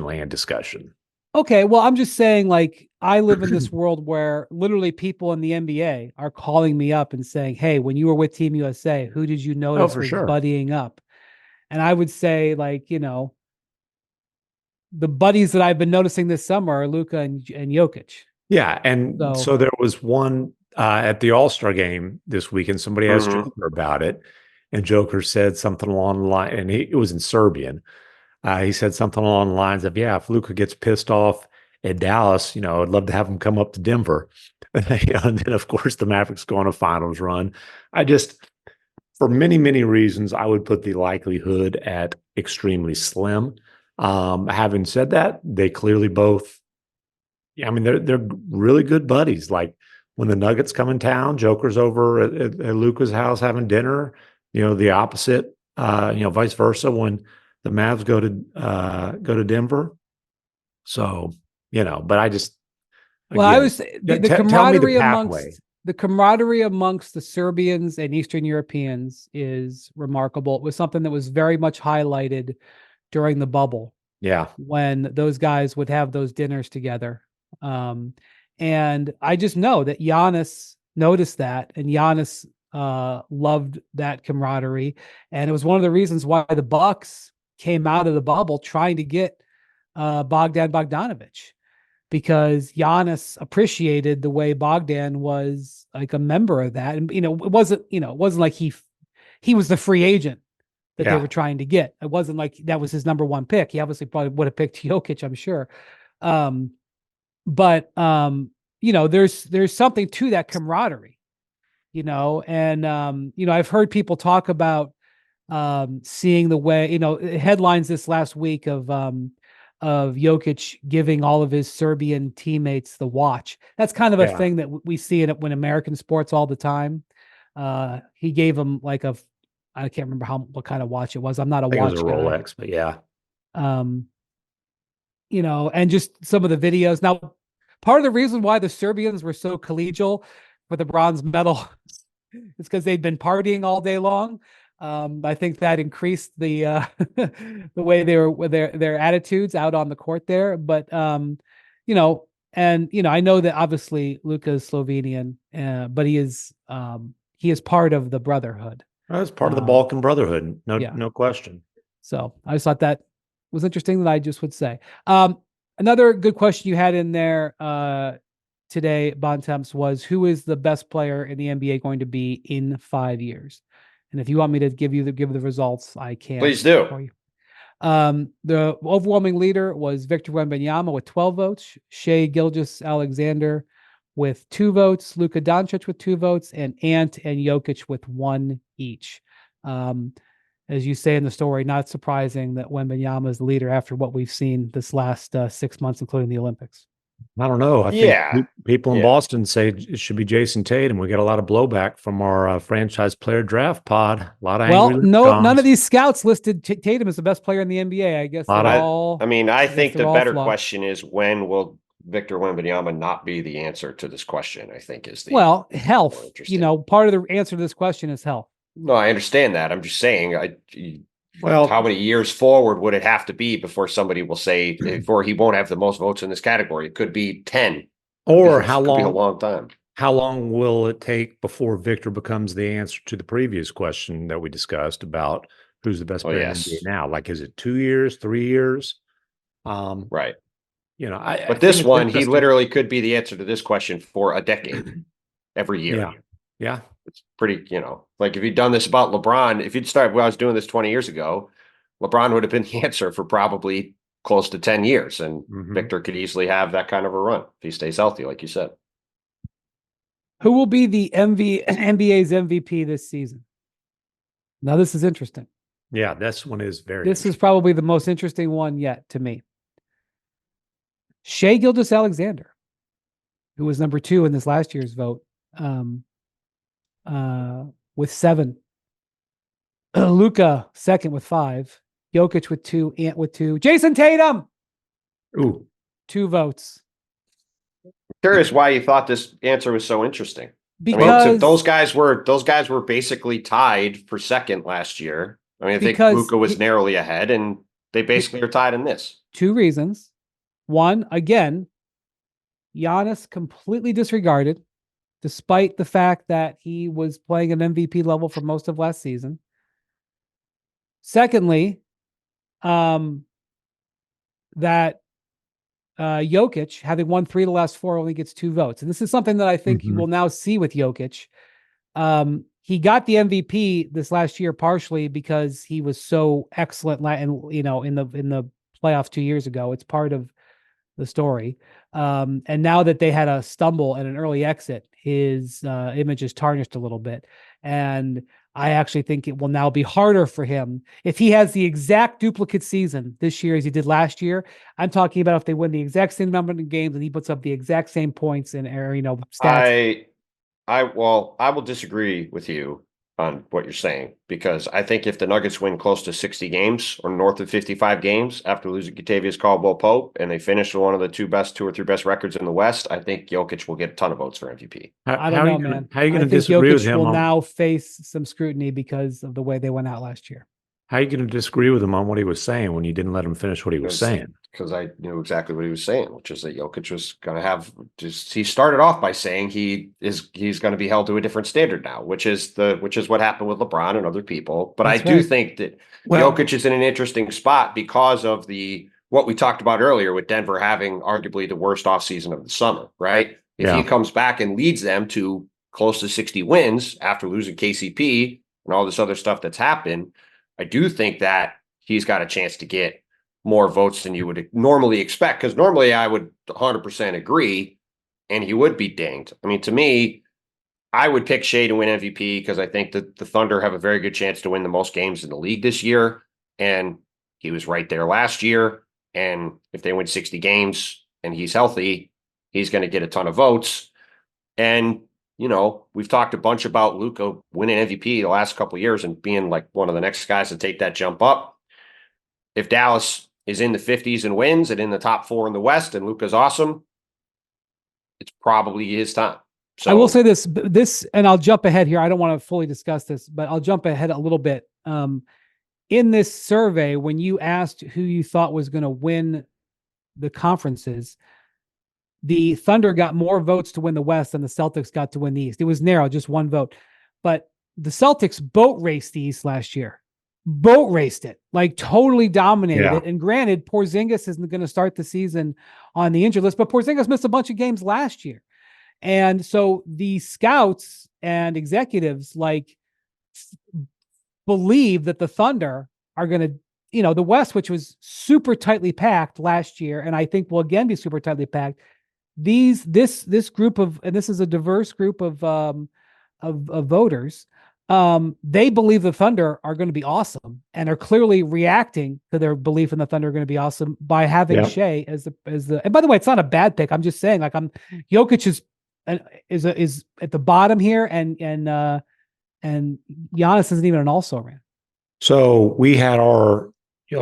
Speaker 3: land discussion.
Speaker 1: Okay, well, I'm just saying, like, I live in this world where literally people in the NBA are calling me up and saying, hey, when you were with Team USA, who did you notice was buddying up? And I would say, like, the buddies that I've been noticing this summer are Luka and Jokic.
Speaker 3: Yeah, and so there was one at the All-Star game this weekend. Somebody asked Joker about it, and Joker said something along the line, and it was in Serbian. He said something along the lines of, yeah, if Luka gets pissed off at Dallas, I'd love to have him come up to Denver. And then, of course, the Mavericks go on a finals run. For many, many reasons, I would put the likelihood at extremely slim. Having said that, they clearly both, I mean, they're really good buddies. Like, when the Nuggets come in town, Joker's over at Luka's house having dinner. The opposite, vice versa when the Mavs go to Denver. So, but I just,
Speaker 1: well,
Speaker 3: again,
Speaker 1: I was the camaraderie the camaraderie amongst the Serbians and Eastern Europeans is remarkable. It was something that was very much highlighted during the bubble.
Speaker 3: Yeah, when
Speaker 1: those guys would have those dinners together. And I just know that Giannis noticed that, and Giannis loved that camaraderie. And it was one of the reasons why the Bucks came out of the bubble trying to get Bogdan Bogdanović, because Giannis appreciated the way Bogdan was like a member of that. And, it wasn't like he was the free agent that they were trying to get. It wasn't like that was his number one pick. He obviously probably would have picked Jokic, I'm sure. But there's something to that camaraderie, and I've heard people talk about seeing the way, headlines this last week of Jokic giving all of his Serbian teammates the watch. That's kind of a
Speaker 3: Yeah.
Speaker 1: thing that we see in American sports all the time. He gave him like I can't remember what kind of watch it was. I'm not a
Speaker 3: I think it was a
Speaker 1: watch guy.
Speaker 3: Rolex, but yeah.
Speaker 1: And just some of the videos. Now, part of the reason why the Serbians were so collegial for the bronze medal is because they'd been partying all day long. I think that increased the the way they were with their attitudes out on the court there. But I know that obviously Luka is Slovenian, but he is part of the brotherhood.
Speaker 3: That's part of the Balkan Brotherhood.
Speaker 1: Yeah.
Speaker 3: No question.
Speaker 1: So I just thought that was interesting that I just would say. Another good question you had in there today, Bontemps, was who is the best player in the NBA going to be in 5 years? And if you want me to give the results, I can.
Speaker 2: Please do.
Speaker 1: For you. The overwhelming leader was Victor Wembanyama with 12 votes, Shai Gilgeous-Alexander with 2 votes, Luka Doncic with 2 votes, and Ant and Jokic with 1 each. As you say in the story, not surprising that Wembanyama is the leader after what we've seen this last 6 months, including the Olympics.
Speaker 3: I don't know. I think people in Boston say it should be Jason Tatum. We got a lot of blowback from our franchise player draft pod. A lot of angry
Speaker 1: none of these scouts listed Tatum as the best player in the NBA. I guess
Speaker 2: I think the better question is, when will Victor Wembanyama not be the answer to this question? I think is the
Speaker 1: health. Part of the answer to this question is health.
Speaker 2: No, I understand that. I'm just saying, how many years forward would it have to be before somebody will say, before he won't have the most votes in this category? It could be 10.
Speaker 3: Or how long?
Speaker 2: Could be a long time.
Speaker 3: How long will it take before Victor becomes the answer to the previous question that we discussed about who's the best player in the NBA now? Like, is it 2 years, 3 years?
Speaker 2: Right.
Speaker 3: But
Speaker 2: this one, he literally could be the answer to this question for a decade, every year.
Speaker 3: Yeah.
Speaker 2: It's pretty, like if you'd done this about LeBron, if you'd started, I was doing this 20 years ago, LeBron would have been the answer for probably close to 10 years. And Victor could easily have that kind of a run if he stays healthy, like you said.
Speaker 1: Who will be the NBA's MVP this season? Now, this is interesting.
Speaker 3: Yeah, this one is
Speaker 1: This is probably the most interesting one yet to me. Shai Gilgeous-Alexander, who was number 2 in this last year's vote, with 7. Luka second with 5. Jokic with 2. Ant with 2. Jason Tatum. 2 votes.
Speaker 2: I'm curious why you thought this answer was so interesting.
Speaker 1: Because
Speaker 2: those guys were basically tied for second last year. I think Luka was narrowly ahead, and they basically are tied in this.
Speaker 1: 2 reasons. One, again, Giannis completely disregarded, despite the fact that he was playing an MVP level for most of last season. Secondly, that Jokic, having won 3 of the last 4, only gets 2 votes. And this is something that I think you will now see with Jokic. He got the MVP this last year partially because he was so excellent in the playoffs 2 years ago. It's part of the story. And now that they had a stumble and an early exit, his image is tarnished a little bit. And I actually think it will now be harder for him if he has the exact duplicate season this year as he did last year. I'm talking about if they win the exact same number of games and he puts up the exact same points and stats.
Speaker 2: I will disagree with you on what you're saying, because I think if the Nuggets win close to 60 games or north of 55 games after losing Kentavious Caldwell-Pope, and they finish with one of the 2 or 3 best records in the West, I think Jokic will get a ton of votes for MVP.
Speaker 1: I don't know, man.
Speaker 3: How are you going to disagree with him?
Speaker 1: Will now face some scrutiny because of the way they went out last year.
Speaker 3: How are you going to disagree with him on what he was saying when you didn't let him finish what he was saying?
Speaker 2: Because I knew exactly what he was saying, which is that Jokic was going to have he started off by saying he's going to be held to a different standard now, which is what happened with LeBron and other people. But I do think that Jokic is in an interesting spot because of what we talked about earlier with Denver having arguably the worst offseason of the summer, right? If he comes back and leads them to close to 60 wins after losing KCP and all this other stuff that's happened, I do think that he's got a chance to get more votes than you would normally expect, because normally I would 100% agree and he would be dinged. I mean, to me, I would pick Shea to win MVP because I think that the Thunder have a very good chance to win the most games in the league this year. And he was right there last year. And if they win 60 games and he's healthy, he's going to get a ton of votes. And, we've talked a bunch about Luka winning MVP the last couple of years and being like one of the next guys to take that jump up. If Dallas is in the 50s and wins and in the top 4 in the West and Luka's awesome, it's probably his time. So
Speaker 1: I will say this, and I'll jump ahead here. I don't want to fully discuss this, but I'll jump ahead a little bit. In this survey, when you asked who you thought was going to win the conferences, the Thunder got more votes to win the West than the Celtics got to win the East. It was narrow, just one vote. But the Celtics boat raced the East last year. Boat raced it, like totally dominated it. And granted, Porzingis isn't going to start the season on the injured list, but Porzingis missed a bunch of games last year. And so the scouts and executives believe that the Thunder are going to, the West, which was super tightly packed last year, and I think will again be super tightly packed. This group of, and this is a diverse group of voters. They believe the Thunder are going to be awesome and are clearly reacting to their belief in the Thunder are going to be awesome by having Shea as the, and by the way, it's not a bad pick. I'm just saying, Jokic is at the bottom here, and Giannis isn't even an all-star man.
Speaker 3: So we had our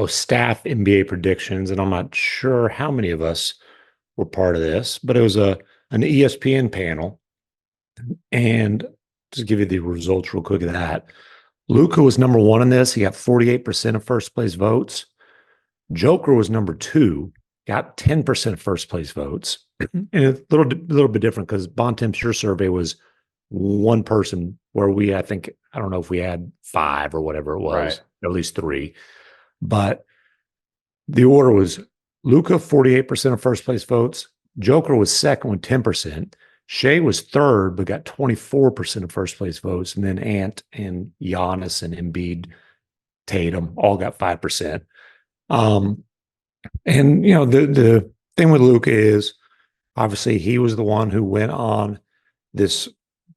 Speaker 3: staff NBA predictions, and I'm not sure how many of us were part of this, but it was an ESPN panel. And just give you the results real quick of that. Luka was number 1 in this. He got 48% of first place votes. Joker was number 2, got 10% of first place votes. And it's a little bit different because Bontemps, your survey was one person where I don't know if we had 5 or whatever it was, right, at least 3. But the order was Luka, 48% of first place votes. Joker was second with 10%. Shea was third, but got 24% of first place votes. And then Ant and Giannis and Embiid, Tatum all got 5%. And, the thing with Luka is obviously he was the one who went on this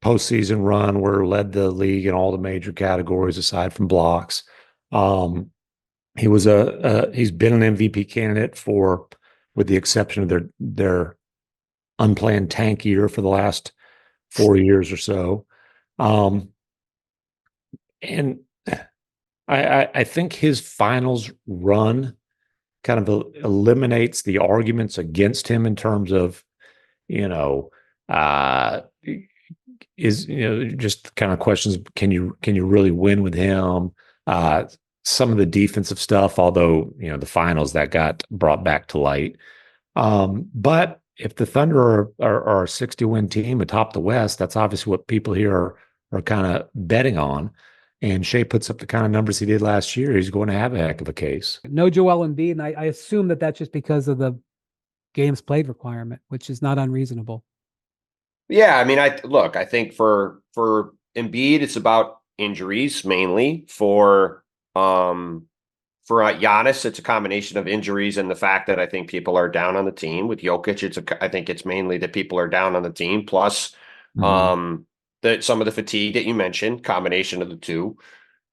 Speaker 3: postseason run where led the league in all the major categories aside from blocks. He was he's been an MVP candidate with the exception of their unplanned tank year for the last 4 years or so. And I think his finals run kind of eliminates the arguments against him in terms of, just kind of questions. Can you really win with him? Some of the defensive stuff, although, the finals that got brought back to light. But if the Thunder are a 60-win team atop the West, that's obviously what people here are kind of betting on. And Shea puts up the kind of numbers he did last year. He's going to have a heck of a case.
Speaker 1: No Joel Embiid, and I assume that's just because of the games played requirement, which is not unreasonable.
Speaker 2: Yeah, I mean, I think for Embiid, it's about injuries mainly. For Giannis, it's a combination of injuries and the fact that I think people are down on the team. With Jokic, I think it's mainly that people are down on the team, plus some of the fatigue that you mentioned, combination of the two.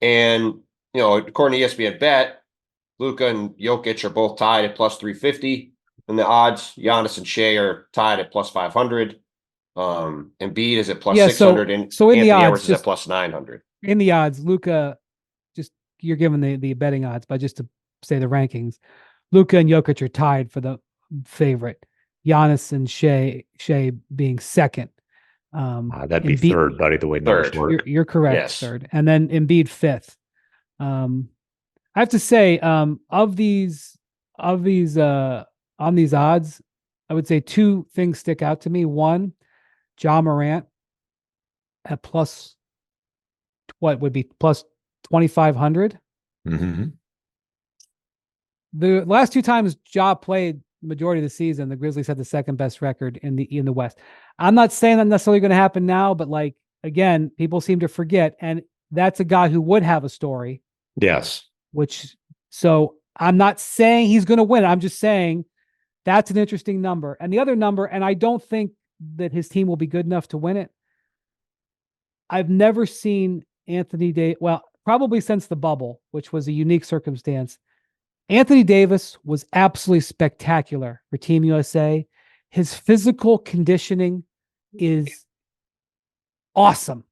Speaker 2: And, according to ESPN Bet, Luka and Jokic are both tied at plus 350. And the odds, Giannis and Shea are tied at plus 500. Embiid is at plus 600. And
Speaker 1: so in
Speaker 2: Anthony
Speaker 1: the odds,
Speaker 2: Edwards is at plus 900.
Speaker 1: In the odds, Luka, you're given the betting odds, but just to say the rankings, Luka and Jokic are tied for the favorite. Giannis and Shea being second.
Speaker 3: That'd be third, buddy, the way numbers work.
Speaker 1: You're correct, yes. Third. And then Embiid fifth. I have to say, on these odds, I would say 2 things stick out to me. One, Ja Morant at plus, what would be plus 2,500.
Speaker 3: Mm-hmm.
Speaker 1: The last 2 times Ja played the majority of the season, the Grizzlies had the second best record in the West. I'm not saying that's necessarily going to happen now, but again, people seem to forget, and that's a guy who would have a story.
Speaker 3: Yes.
Speaker 1: So I'm not saying he's going to win. I'm just saying that's an interesting number. And the other number, and I don't think that his team will be good enough to win it, I've never seen Anthony Davis. Well, probably since the bubble, which was a unique circumstance. Anthony Davis was absolutely spectacular for Team USA. His physical conditioning is awesome.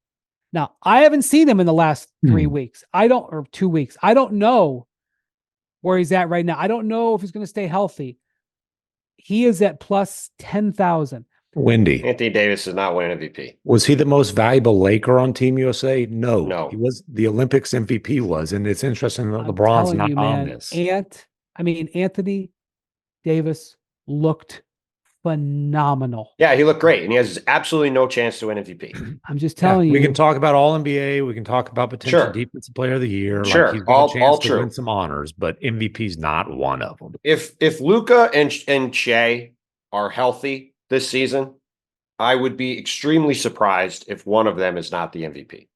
Speaker 1: Now, I haven't seen him in the last 3 weeks. Or 2 weeks. I don't know where he's at right now. I don't know if he's going to stay healthy. He is at plus 10,000.
Speaker 3: Wendy.
Speaker 2: Anthony Davis is not winning MVP.
Speaker 3: Was he the most valuable Laker on Team USA? No.
Speaker 2: No.
Speaker 3: He was the Olympics MVP was, and it's interesting that
Speaker 1: I'm
Speaker 3: LeBron's
Speaker 1: telling
Speaker 3: not
Speaker 1: you,
Speaker 3: on
Speaker 1: man,
Speaker 3: this.
Speaker 1: Anthony Davis looked phenomenal.
Speaker 2: Yeah, he looked great, and he has absolutely no chance to win MVP.
Speaker 1: I'm just telling you.
Speaker 3: We can talk about all NBA. We can talk about potential
Speaker 2: Sure.
Speaker 3: Defensive Player of the Year.
Speaker 2: Sure.
Speaker 3: Like he's got a chance
Speaker 2: all
Speaker 3: to
Speaker 2: true.
Speaker 3: win some honors, but MVP's not one of them.
Speaker 2: If Luka and Shea are healthy this season, I would be extremely surprised if one of them is not the MVP.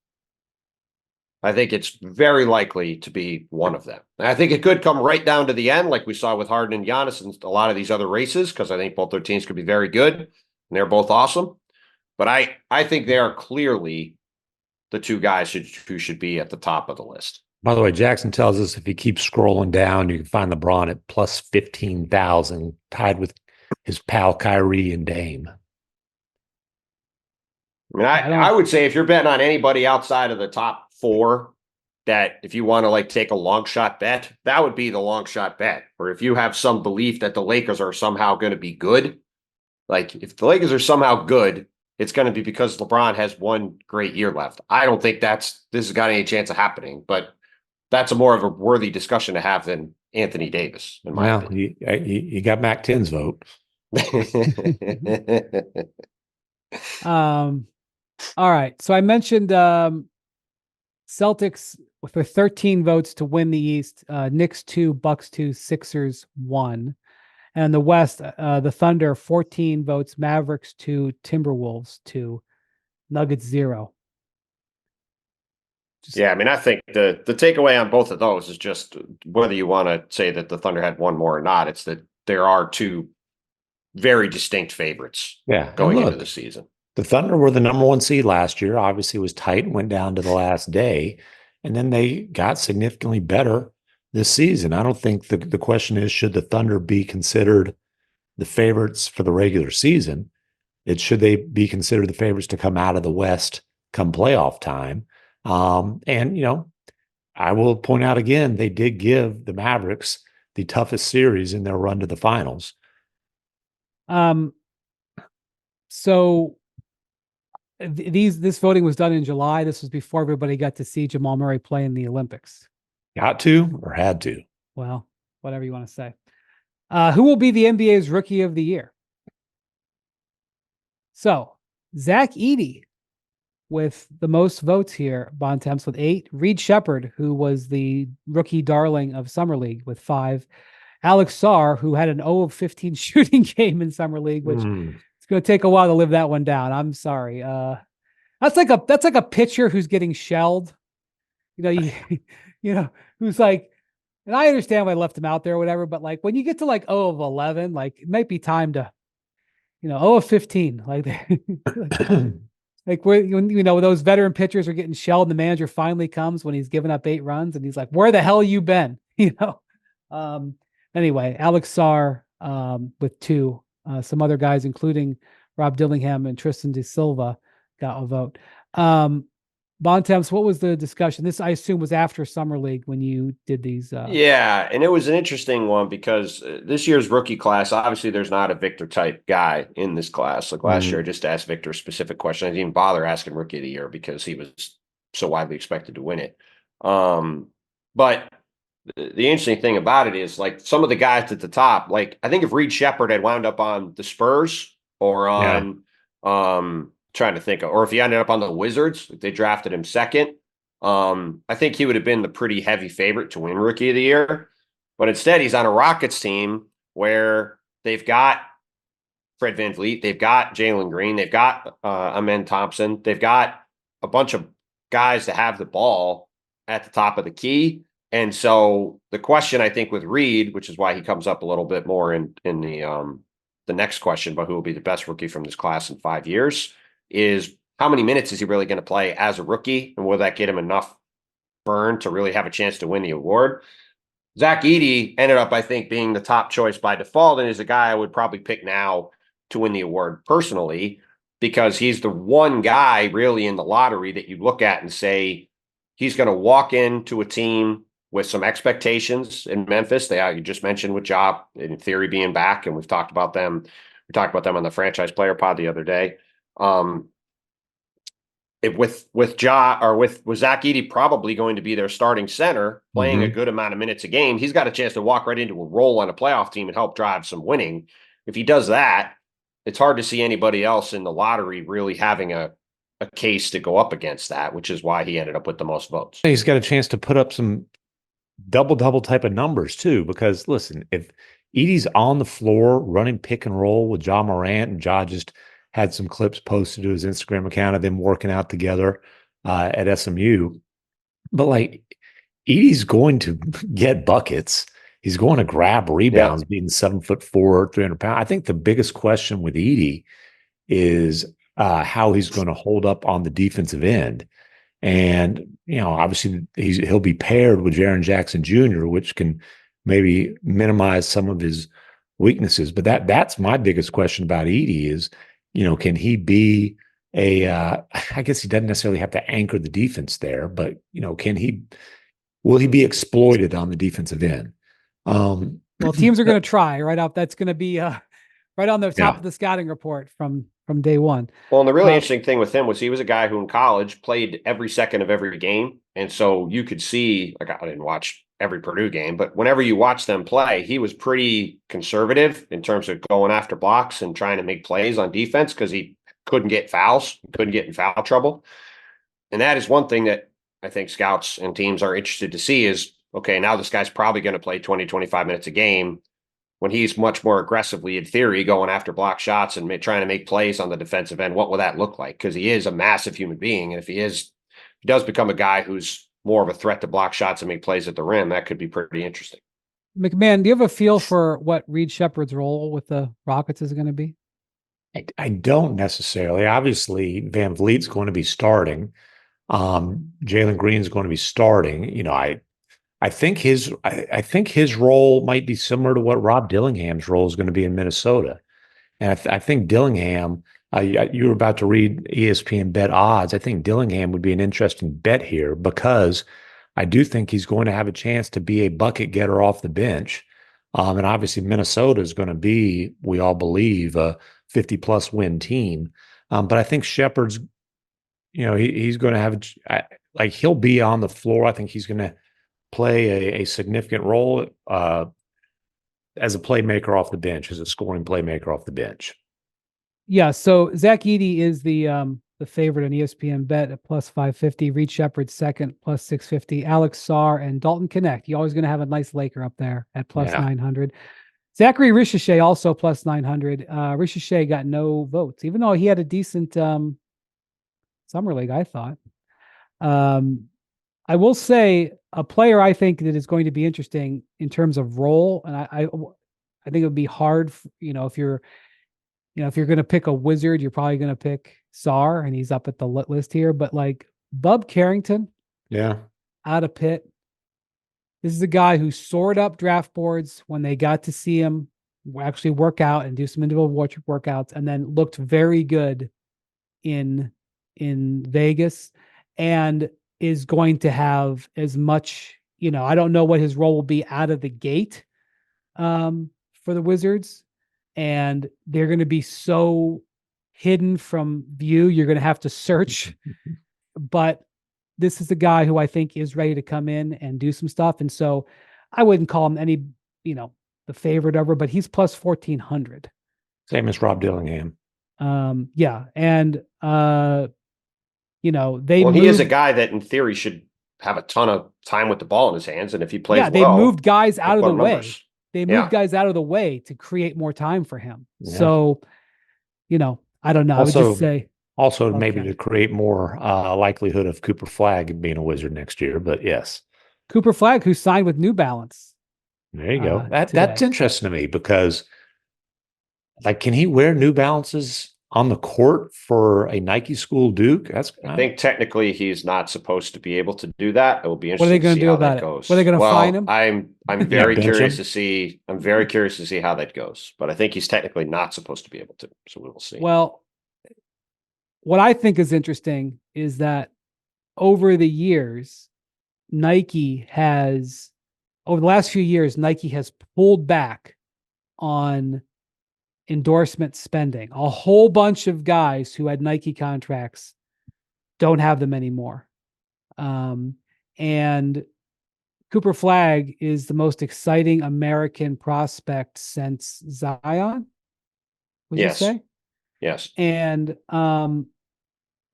Speaker 2: I think it's very likely to be one of them. And I think it could come right down to the end, like we saw with Harden and Giannis and a lot of these other races, because I think both their teams could be very good, and they're both awesome. But I think they are clearly the two guys who should be at the top of the list.
Speaker 3: By the way, Jackson tells us if he keeps scrolling down, you can find LeBron at plus 15,000, tied with his pal Kyrie and Dame.
Speaker 2: I mean, I would say if you're betting on anybody outside of the top 4, that if you want to like take a long shot bet, that would be the long shot bet. Or if you have some belief that the Lakers are somehow going to be good, like if the Lakers are somehow good, it's going to be because LeBron has one great year left. I don't think this has got any chance of happening, but that's a more of a worthy discussion to have than Anthony Davis, in my opinion.
Speaker 3: You got Mac 10's vote.
Speaker 1: All right. So I mentioned Celtics with 13 votes to win the East, Knicks 2, Bucks 2, Sixers 1. And the West, the Thunder 14 votes, Mavericks 2, Timberwolves 2, Nuggets 0.
Speaker 2: Yeah, I mean, I think the takeaway on both of those is just whether you want to say that the Thunder had one more or not, it's that there are two very distinct favorites going into the season.
Speaker 3: The Thunder were the number 1 seed last year. Obviously, it was tight and went down to the last day. And then they got significantly better this season. I don't think the question is, should the Thunder be considered the favorites for the regular season? It's should they be considered the favorites to come out of the West come playoff time? And, I will point out again, they did give the Mavericks the toughest series in their run to the finals.
Speaker 1: So this voting was done in July. This was before everybody got to see Jamal Murray play in the Olympics.
Speaker 3: Got to or had to?
Speaker 1: Well, whatever you want to say. Who will be the NBA's Rookie of the Year? So Zach Edey with the most votes here, Bontemps with 8. Reed Shepherd, who was the rookie darling of Summer League, with 5. Alex Sarr, who had an 0 of 15 shooting game in Summer League, which it's going to take a while to live that one down. I'm sorry. That's like a pitcher who's getting shelled. Who's like, and I understand why I left him out there or whatever, but like when you get to like 0 of 11, like it might be time to, 0 of 15, like when those veteran pitchers are getting shelled and the manager finally comes when he's given up 8 runs and he's like, where the hell you been? Anyway, Alex Sarr with 2, some other guys, including Rob Dillingham and Tristan De Silva, got a vote. Bontemps, what was the discussion? This, I assume, was after Summer League when you did these.
Speaker 2: Yeah, and it was an interesting one because this year's rookie class, obviously there's not a Victor type guy in this class. Like last year, I just asked Victor a specific question. I didn't even bother asking Rookie of the Year because he was so widely expected to win it. But the interesting thing about it is like some of the guys at the top, like I think if Reed Shepherd had wound up on the Spurs or on trying to think of, or if he ended up on the Wizards, if they drafted him second, I think he would have been the pretty heavy favorite to win Rookie of the Year. But instead, he's on a Rockets team where they've got Fred VanVleet, they've got Jalen Green, they've got Amen Thompson, they've got a bunch of guys that have the ball at the top of the key. And so the question, I think, with Reed, which is why he comes up a little bit more in the next question about who will be the best rookie from this class in 5 years, is how many minutes is he really going to play as a rookie? And will that get him enough burn to really have a chance to win the award? Zach Edey ended up, I think, being the top choice by default, and is a guy I would probably pick now to win the award personally, because he's the one guy really in the lottery that you look at and say he's going to walk into a team with some expectations in Memphis. You just mentioned with Ja in theory being back, and we've talked about them. We talked about them on the franchise player pod the other day. With Zach Edey probably going to be their starting center, playing a good amount of minutes a game, he's got a chance to walk right into a role on a playoff team and help drive some winning. If he does that, it's hard to see anybody else in the lottery really having a case to go up against that, which is why he ended up with the most votes.
Speaker 3: He's got a chance to put up some double type of numbers too, because listen, if Edey's on the floor running pick and roll with Ja Morant, and Ja just had some clips posted to his Instagram account of them working out together at SMU. But like, Edey's going to get buckets. He's going to grab rebounds, being 7'4", 300 pounds. I think the biggest question with Edey is how he's going to hold up on the defensive end. And, obviously he'll be paired with Jaren Jackson Jr., which can maybe minimize some of his weaknesses. But that's my biggest question about Edey is, can he be I guess he doesn't necessarily have to anchor the defense there, but, will he be exploited on the defensive end?
Speaker 1: Well, teams are going to try right out. That's going to be right on the top of the scouting report from day one.
Speaker 2: Well, and the really interesting thing with him was he was a guy who in college played every second of every game. And so you could see, like, I didn't watch every Purdue game, but whenever you watch them play, he was pretty conservative in terms of going after blocks and trying to make plays on defense because he couldn't get fouls, couldn't get in foul trouble. And that is one thing that I think scouts and teams are interested to see is, okay, now this guy's probably going to play 20, 25 minutes a game when he's much more aggressively, in theory, going after block shots and trying to make plays on the defensive end. What will that look like? Because he is a massive human being. And if he does become a guy who's more of a threat to block shots and make plays at the rim, that could be pretty interesting.
Speaker 1: MacMahon, do you have a feel for what Reed Shepherd's role with the Rockets is going to be?
Speaker 3: I don't necessarily. Obviously, Van Vliet's going to be starting. Jalen Green's going to be starting. I think his role might be similar to what Rob Dillingham's role is going to be in Minnesota. And I think Dillingham, you were about to read ESPN bet odds. I think Dillingham would be an interesting bet here because I do think he's going to have a chance to be a bucket getter off the bench. And obviously Minnesota is going to be, we all believe, a 50-plus win team. But I think Shepard's, he's going to have, he'll be on the floor. I think he's going to play a significant role as a playmaker off the bench, as a scoring playmaker off the bench.
Speaker 1: Yeah, so Zach Edey is the favorite on ESPN bet at plus 550. Reed Shepherd second, plus 650. Alex Sarr and Dalton Knecht. You're always going to have a nice Laker up there at plus 900. Zachary Ricochet also plus 900. Ricochet got no votes, even though he had a decent summer league, I thought. I will say a player I think that is going to be interesting in terms of role, and I think it would be hard, if you're going to pick a wizard, you're probably going to pick Sarr, and he's up at the list here. But like Bub Carrington, out of Pitt, this is a guy who soared up draft boards when they got to see him actually work out and do some individual workouts, and then looked very good in Vegas, and is going to have as much, I don't know what his role will be out of the gate for the Wizards. And they're going to be so hidden from view. You're going to have to search, but this is a guy who I think is ready to come in and do some stuff. And so I wouldn't call him any, the favorite ever, but he's plus 1,400.
Speaker 3: Same as Rob Dillingham.
Speaker 1: Yeah. And, he
Speaker 2: is a guy that in theory should have a ton of time with the ball in his hands. And if he plays
Speaker 1: they moved guys out of the way.
Speaker 2: Numbers.
Speaker 1: They moved guys out of the way to create more time for him. Yeah. So, I don't know. I would just say.
Speaker 3: Also, maybe to create more likelihood of Cooper Flagg being a Wizard next year. But yes.
Speaker 1: Cooper Flagg, who signed with New Balance.
Speaker 3: There you go. That's interesting to me because, can he wear New Balances on the court for a Nike school, Duke. That's
Speaker 2: I think technically he's not supposed to be able to do that. It will be
Speaker 1: What are they
Speaker 2: interesting to
Speaker 1: going
Speaker 2: see
Speaker 1: to do
Speaker 2: how
Speaker 1: about
Speaker 2: that
Speaker 1: it?
Speaker 2: goes.
Speaker 1: What are they going to fine him?
Speaker 2: I'm
Speaker 3: Yeah,
Speaker 2: very
Speaker 3: bench
Speaker 2: curious
Speaker 3: him.
Speaker 2: to see. I'm very curious to see how that goes. But I think he's technically not supposed to be able to. So we will see.
Speaker 1: Well, what I think is interesting is that over the years, over the last few years, Nike has pulled back on endorsement spending. A whole bunch of guys who had Nike contracts don't have them anymore. And Cooper Flagg is the most exciting American prospect since Zion, would you
Speaker 2: Yes.
Speaker 1: say?
Speaker 2: Yes.
Speaker 1: And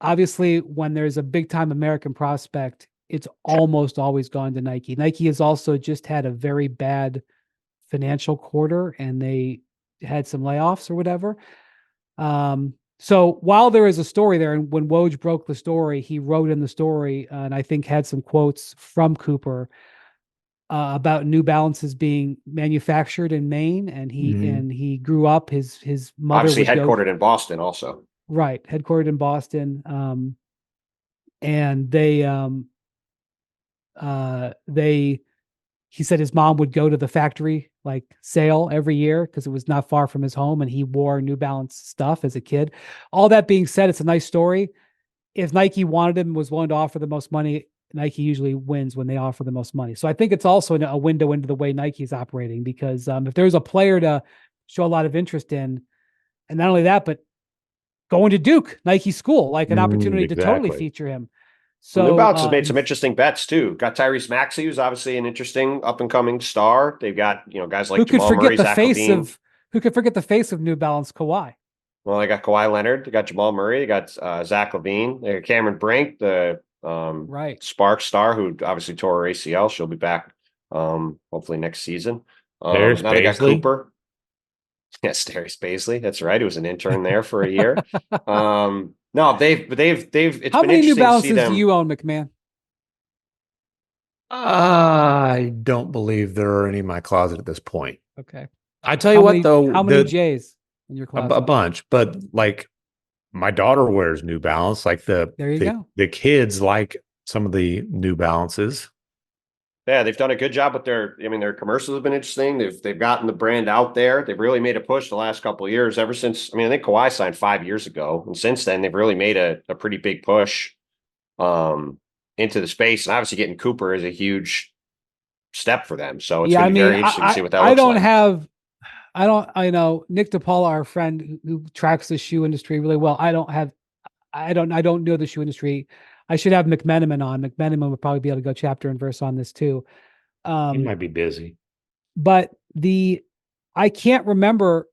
Speaker 1: obviously, when there's a big time American prospect, it's almost always gone to Nike. Nike has also just had a very bad financial quarter, and they had some layoffs or whatever. So while there is a story there, and when Woj broke the story, he wrote in the story, and I think had some quotes from Cooper about New Balances being manufactured in Maine, and he grew up. His mother
Speaker 2: Obviously
Speaker 1: would go
Speaker 2: headquartered in Boston also.
Speaker 1: right, headquartered in Boston, and he said his mom would go to the factory like sale every year because it was not far from his home, and he wore New Balance stuff as a kid. All that being said, it's a nice story. If Nike wanted him and was willing to offer the most money, Nike usually wins when they offer the most money. So I think it's also a window into the way Nike's operating, because if there's a player to show a lot of interest in, and not only that, but going to Duke, Nike school, like an opportunity to totally
Speaker 3: Exactly.
Speaker 1: feature him.
Speaker 2: So New
Speaker 1: So
Speaker 2: Balance has made some interesting bets too. Got Tyrese Maxey, who's obviously an interesting up and coming star. They've got guys like
Speaker 1: who could
Speaker 2: Jamal
Speaker 1: forget
Speaker 2: Murray,
Speaker 1: the
Speaker 2: Zach
Speaker 1: face
Speaker 2: LaVine.
Speaker 1: of who could forget the face of New Balance, Kawhi?
Speaker 2: Well, they got Kawhi Leonard. They got Jamal Murray. They got Zach LaVine. They got Cameron Brink, the
Speaker 1: Right.
Speaker 2: Sparks star, who obviously tore her ACL. She'll be back hopefully next season.
Speaker 3: There's
Speaker 2: Now they got
Speaker 3: Paisley.
Speaker 2: Cooper. Yes, Darius Paisley. That's right. He was an intern there for a year. No, they've. It's
Speaker 1: How
Speaker 2: been
Speaker 1: many New
Speaker 2: interesting to see
Speaker 1: Balances do
Speaker 2: them.
Speaker 1: you own, MacMahon?
Speaker 3: I don't believe there are any in my closet at this point.
Speaker 1: Okay.
Speaker 3: I tell you what, though,
Speaker 1: How many J's in your
Speaker 3: a
Speaker 1: closet?
Speaker 3: bunch, but like my daughter wears New Balance. Like
Speaker 1: There you go.
Speaker 3: the kids like some of the New Balances.
Speaker 2: Yeah, they've done a good job with their commercials have been interesting. They've gotten the brand out there. They've really made a push the last couple of years, ever since, I think Kawhi signed 5 years ago. And since then, they've really made a pretty big push into the space. And obviously getting Cooper is a huge step for them. So it's going to be very interesting to see what that looks like.
Speaker 1: I know Nick DePaula, our friend who tracks the shoe industry really well. I don't know the shoe industry. I should have McMenamin on. McMenamin would probably be able to go chapter and verse on this too.
Speaker 3: He might be busy.
Speaker 1: But I can't remember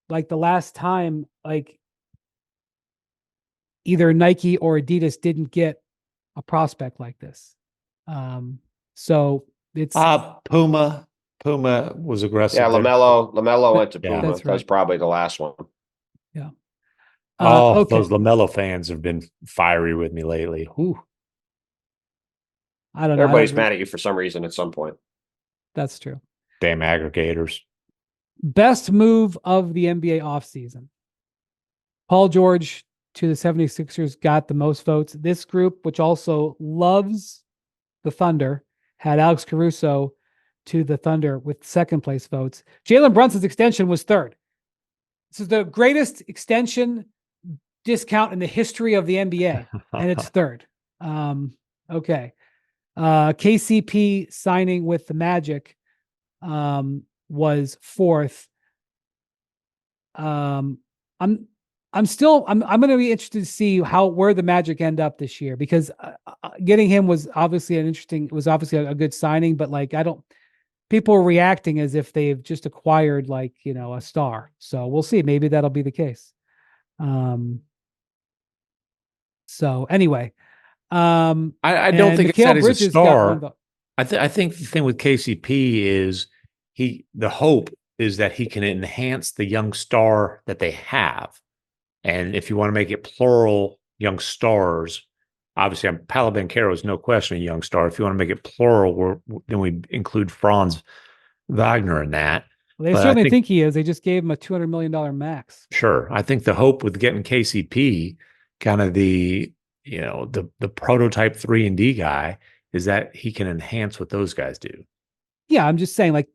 Speaker 1: like the last time like either Nike or Adidas didn't get a prospect like this. So it's
Speaker 3: Puma was aggressive.
Speaker 2: Yeah,
Speaker 3: there.
Speaker 2: LaMelo went to
Speaker 3: Yeah.
Speaker 2: Puma.
Speaker 1: That's
Speaker 2: That was
Speaker 1: right.
Speaker 2: probably the last one.
Speaker 1: Yeah.
Speaker 3: Okay.
Speaker 1: Okay.
Speaker 3: Those LaMelo fans have been fiery with me lately. Ooh.
Speaker 1: I don't know.
Speaker 2: Everybody's mad at you for some reason at some point.
Speaker 1: That's true.
Speaker 3: Damn aggregators.
Speaker 1: Best move of the NBA offseason. Paul George to the 76ers got the most votes. This group, which also loves the Thunder, had Alex Caruso to the Thunder with second place votes. Jalen Brunson's extension was third. This is the greatest extension discount in the history of the NBA, and it's third. Okay. KCP signing with the Magic was fourth. I'm going to be interested to see where the Magic end up this year, because getting him was obviously a good signing, but like people are reacting as if they've just acquired like, a star. So we'll see. Maybe that'll be the case. So anyway,
Speaker 3: I don't think it's that he's a star. I think the thing with KCP is the hope is that he can enhance the young star that they have. And if you want to make it plural young stars, obviously Paolo Banchero is no question a young star. If you want to make it plural, then we include Franz Wagner in that.
Speaker 1: They
Speaker 3: But I
Speaker 1: certainly
Speaker 3: think-
Speaker 1: think he is. They just gave him a $200 million max.
Speaker 3: Sure. I think the hope with getting KCP, kind of the prototype 3-and-D guy, is that he can enhance what those guys do.
Speaker 1: Yeah, I'm just saying,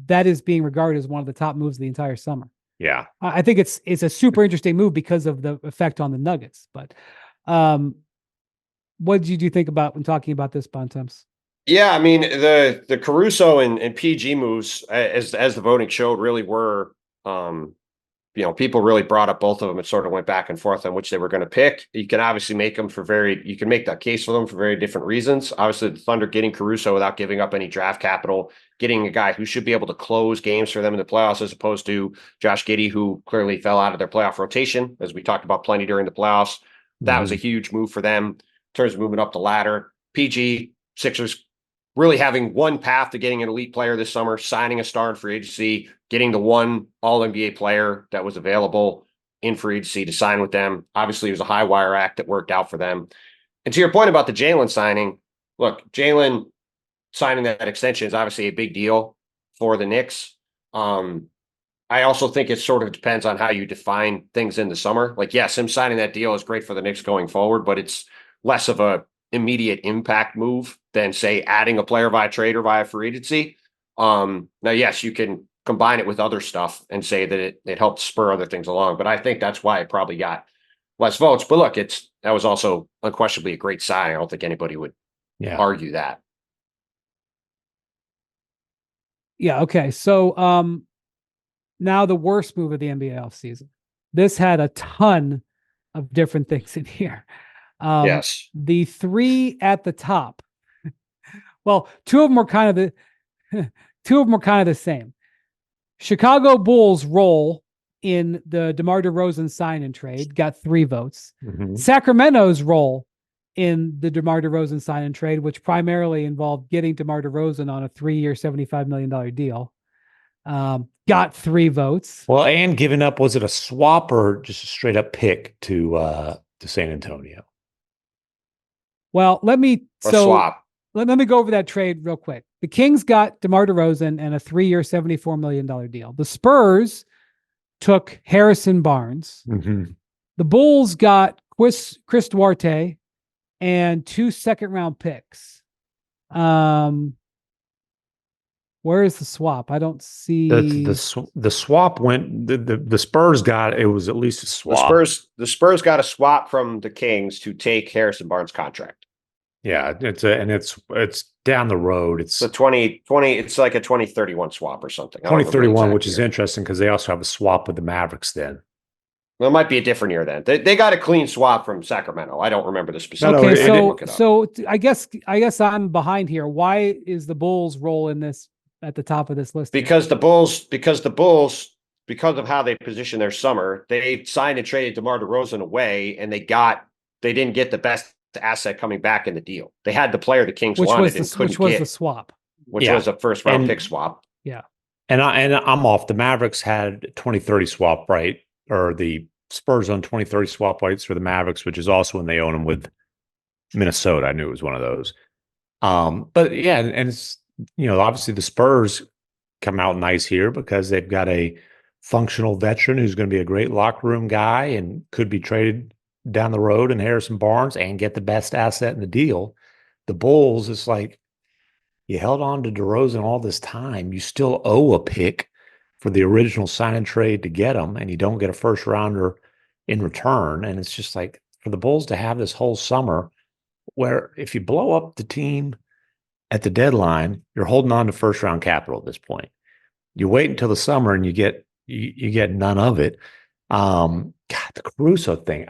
Speaker 1: that is being regarded as one of the top moves of the entire summer.
Speaker 3: Yeah.
Speaker 1: I think it's a super interesting move because of the effect on the Nuggets. But what did you think about when talking about this, Bontemps?
Speaker 2: Yeah, I mean the Caruso and PG moves, as the voting showed, really were people really brought up both of them and sort of went back and forth on which they were going to pick. You can obviously make them you can make that case for them for very different reasons. Obviously, the Thunder getting Caruso without giving up any draft capital, getting a guy who should be able to close games for them in the playoffs, as opposed to Josh Giddey, who clearly fell out of their playoff rotation, as we talked about plenty during the playoffs. That was a huge move for them in terms of moving up the ladder. PG, Sixers really having one path to getting an elite player this summer, signing a star in free agency, getting the one All-NBA player that was available in free agency to sign with them. Obviously, it was a high wire act that worked out for them. And to your point about the Jalen signing, look, Jalen signing that extension is obviously a big deal for the Knicks. I also think it sort of depends on how you define things in the summer. Like, yes, him signing that deal is great for the Knicks going forward, but it's less of a immediate impact move than, say, adding a player via trade or via free agency. Now, yes, you can combine it with other stuff and say that it helped spur other things along, but I think that's why it probably got less votes. But look, that was also unquestionably a great sign. I don't think anybody would argue that.
Speaker 1: Yeah. Okay. So now the worst move of the NBA offseason. This had a ton of different things in here.
Speaker 2: Yes.
Speaker 1: The three at the top. Well, two of them were kind of the same. Chicago Bulls role in the DeMar DeRozan sign and trade got 3 votes. Sacramento's role in the DeMar DeRozan sign and trade, which primarily involved getting DeMar DeRozan on a 3-year, $75 million deal, got 3 votes.
Speaker 3: Well, and giving up, was it a swap or just a straight up pick to San Antonio?
Speaker 1: Well, let me
Speaker 2: swap.
Speaker 1: Let me go over that trade real quick. The Kings got DeMar DeRozan and a 3-year, $74 million deal. The Spurs took Harrison Barnes. The Bulls got Chris Duarte and 2 second-round picks. Where is the swap? I don't see
Speaker 3: the swap went. The Spurs got, it was at least a swap.
Speaker 2: The Spurs got a swap from the Kings to take Harrison Barnes' contract.
Speaker 3: Yeah, it's down the road. It's
Speaker 2: the 2020. It's like a 2031 swap or something.
Speaker 3: 2031, which is interesting because they also have a swap with the Mavericks then.
Speaker 2: Well, it might be a different year then. They got a clean swap from Sacramento. I don't remember the specific.
Speaker 1: Okay, so I guess I'm behind here. Why is the Bulls' role in this at the top of this list?
Speaker 2: Because the Bulls, because of how they position their summer, they signed and traded DeMar DeRozan away, and they didn't get the best asset coming back in the deal. They had the player the Kings wanted and couldn't get,
Speaker 1: which was the swap,
Speaker 2: which was a first round pick swap.
Speaker 1: Yeah,
Speaker 3: and I'm off. The Mavericks had 2030 swap right, or the Spurs on 2030 swap rights for the Mavericks, which is also when they own them with Minnesota. I knew it was one of those. But yeah, and it's, obviously the Spurs come out nice here because they've got a functional veteran who's going to be a great locker room guy and could be traded down the road in Harrison Barnes and get the best asset in the deal. The Bulls, it's like, you held on to DeRozan all this time. You still owe a pick for the original sign and trade to get him, and you don't get a first rounder in return. And it's just like, for the Bulls to have this whole summer where if you blow up the team at the deadline, you're holding on to first round capital at this point. You wait until the summer and you get none of it. God, the Caruso thing,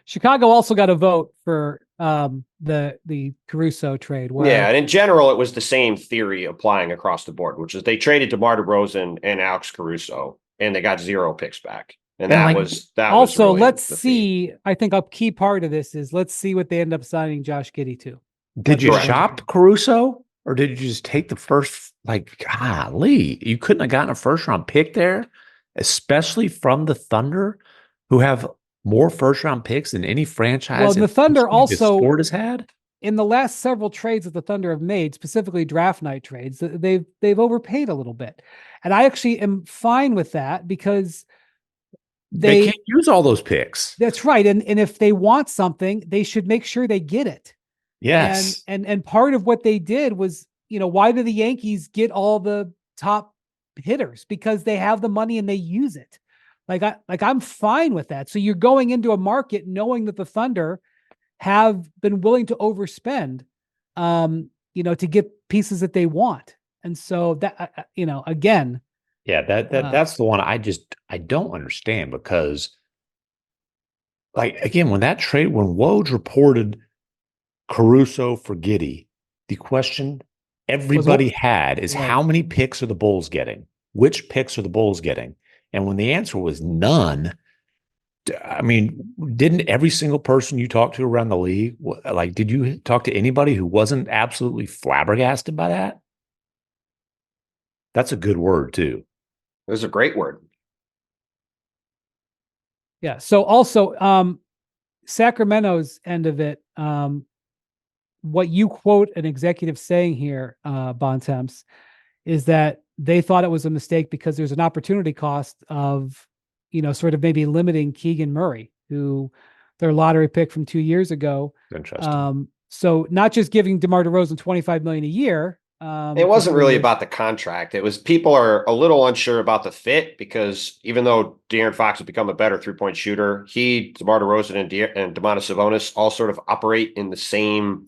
Speaker 1: Chicago also got a vote for the Caruso trade.
Speaker 2: And in general, it was the same theory applying across the board, which is they traded DeMar DeRozan and Alex Caruso, and they got 0 picks back. And that was
Speaker 1: also,
Speaker 2: really
Speaker 1: let's see. I think a key part of this is let's see what they end up signing Josh Giddey to.
Speaker 3: Did you shop Caruso, or did you just take the first? Like, golly, you couldn't have gotten a first round pick there, especially from the Thunder, who have more first round picks than any franchise.
Speaker 1: Well, the Thunder also
Speaker 3: sport has had.
Speaker 1: in the last several trades that the Thunder have made, specifically draft night trades, they've overpaid a little bit. And I actually am fine with that because
Speaker 3: they can't use all those picks.
Speaker 1: That's right. And if they want something, they should make sure they get it.
Speaker 3: Yes.
Speaker 1: And part of what they did was, why do the Yankees get all the top hitters? Because they have the money and they use it. I'm fine with that. So you're going into a market knowing that the Thunder have been willing to overspend, to get pieces that they want. And so that, again.
Speaker 3: Yeah, that's the one I don't understand because, like, again, when Woj reported Caruso for Giddey, the question everybody had is how many picks are the Bulls getting? Which picks are the Bulls getting? And when the answer was none, I mean, didn't every single person you talked to around the league, did you talk to anybody who wasn't absolutely flabbergasted by that? That's a good word, too.
Speaker 2: It was a great word.
Speaker 1: Yeah. So also, Sacramento's end of it, what you quote an executive saying here, Bontemps, is that they thought it was a mistake because there's an opportunity cost of, sort of maybe limiting Keegan Murray, who their lottery pick from 2 years ago.
Speaker 3: Interesting.
Speaker 1: So not just giving DeMar DeRozan $25 million a year.
Speaker 2: It wasn't really about the contract. It was people are a little unsure about the fit because even though De'Aaron Fox has become a better three-point shooter, DeMar DeRozan and Domantas Sabonis all sort of operate in the same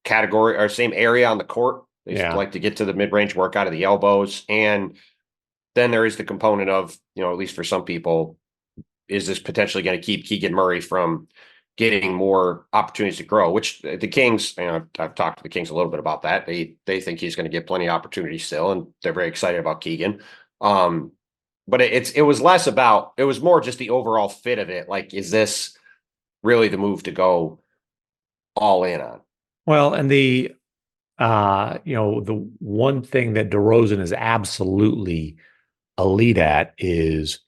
Speaker 2: category or same area on the court. They like to get to the mid-range, work out of the elbows. And then there is the component of, at least for some people, is this potentially going to keep Keegan Murray from getting more opportunities to grow, which the Kings, I've talked to the Kings a little bit about that. They think he's going to get plenty of opportunities still, and they're very excited about Keegan. But it was less about, it was more just the overall fit of it. Like, is this really the move to go all in on?
Speaker 3: Well, and the one thing that DeRozan is absolutely elite at is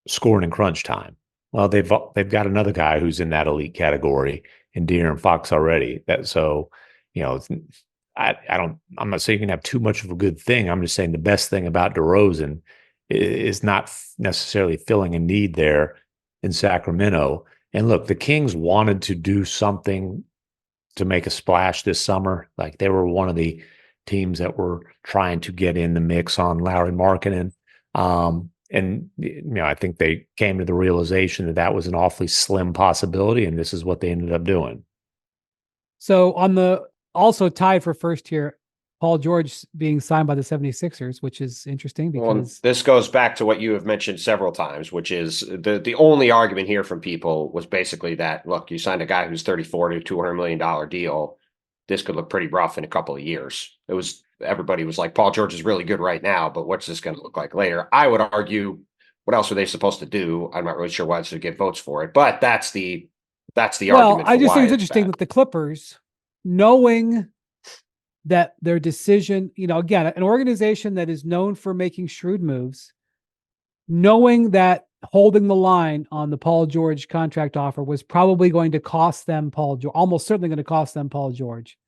Speaker 3: scoring in crunch time. Well, they've got another guy who's in that elite category in De'Aaron Fox already. I'm not saying you can have too much of a good thing. I'm just saying the best thing about DeRozan is not necessarily filling a need there in Sacramento. And look, the Kings wanted to do something to make a splash this summer. Like, they were one of the teams that were trying to get in the mix on Lauri Markkanen. And, I think they came to the realization that was an awfully slim possibility, and this is what they ended up doing.
Speaker 1: So also tied for first here, Paul George being signed by the 76ers, which is interesting because
Speaker 2: this goes back to what you have mentioned several times, which is the only argument here from people was basically that, look, you signed a guy who's 34 to $200 million deal. This could look pretty rough in a couple of years. Everybody was like, Paul George is really good right now, but what's this going to look like later? I would argue, what else are they supposed to do? I'm not really sure why they should get votes for it, but that's the argument.
Speaker 1: Well, I just think it's interesting that the Clippers, knowing that their decision, again, an organization that is known for making shrewd moves, knowing that holding the line on the Paul George contract offer was probably going to cost them almost certainly going to cost them Paul George.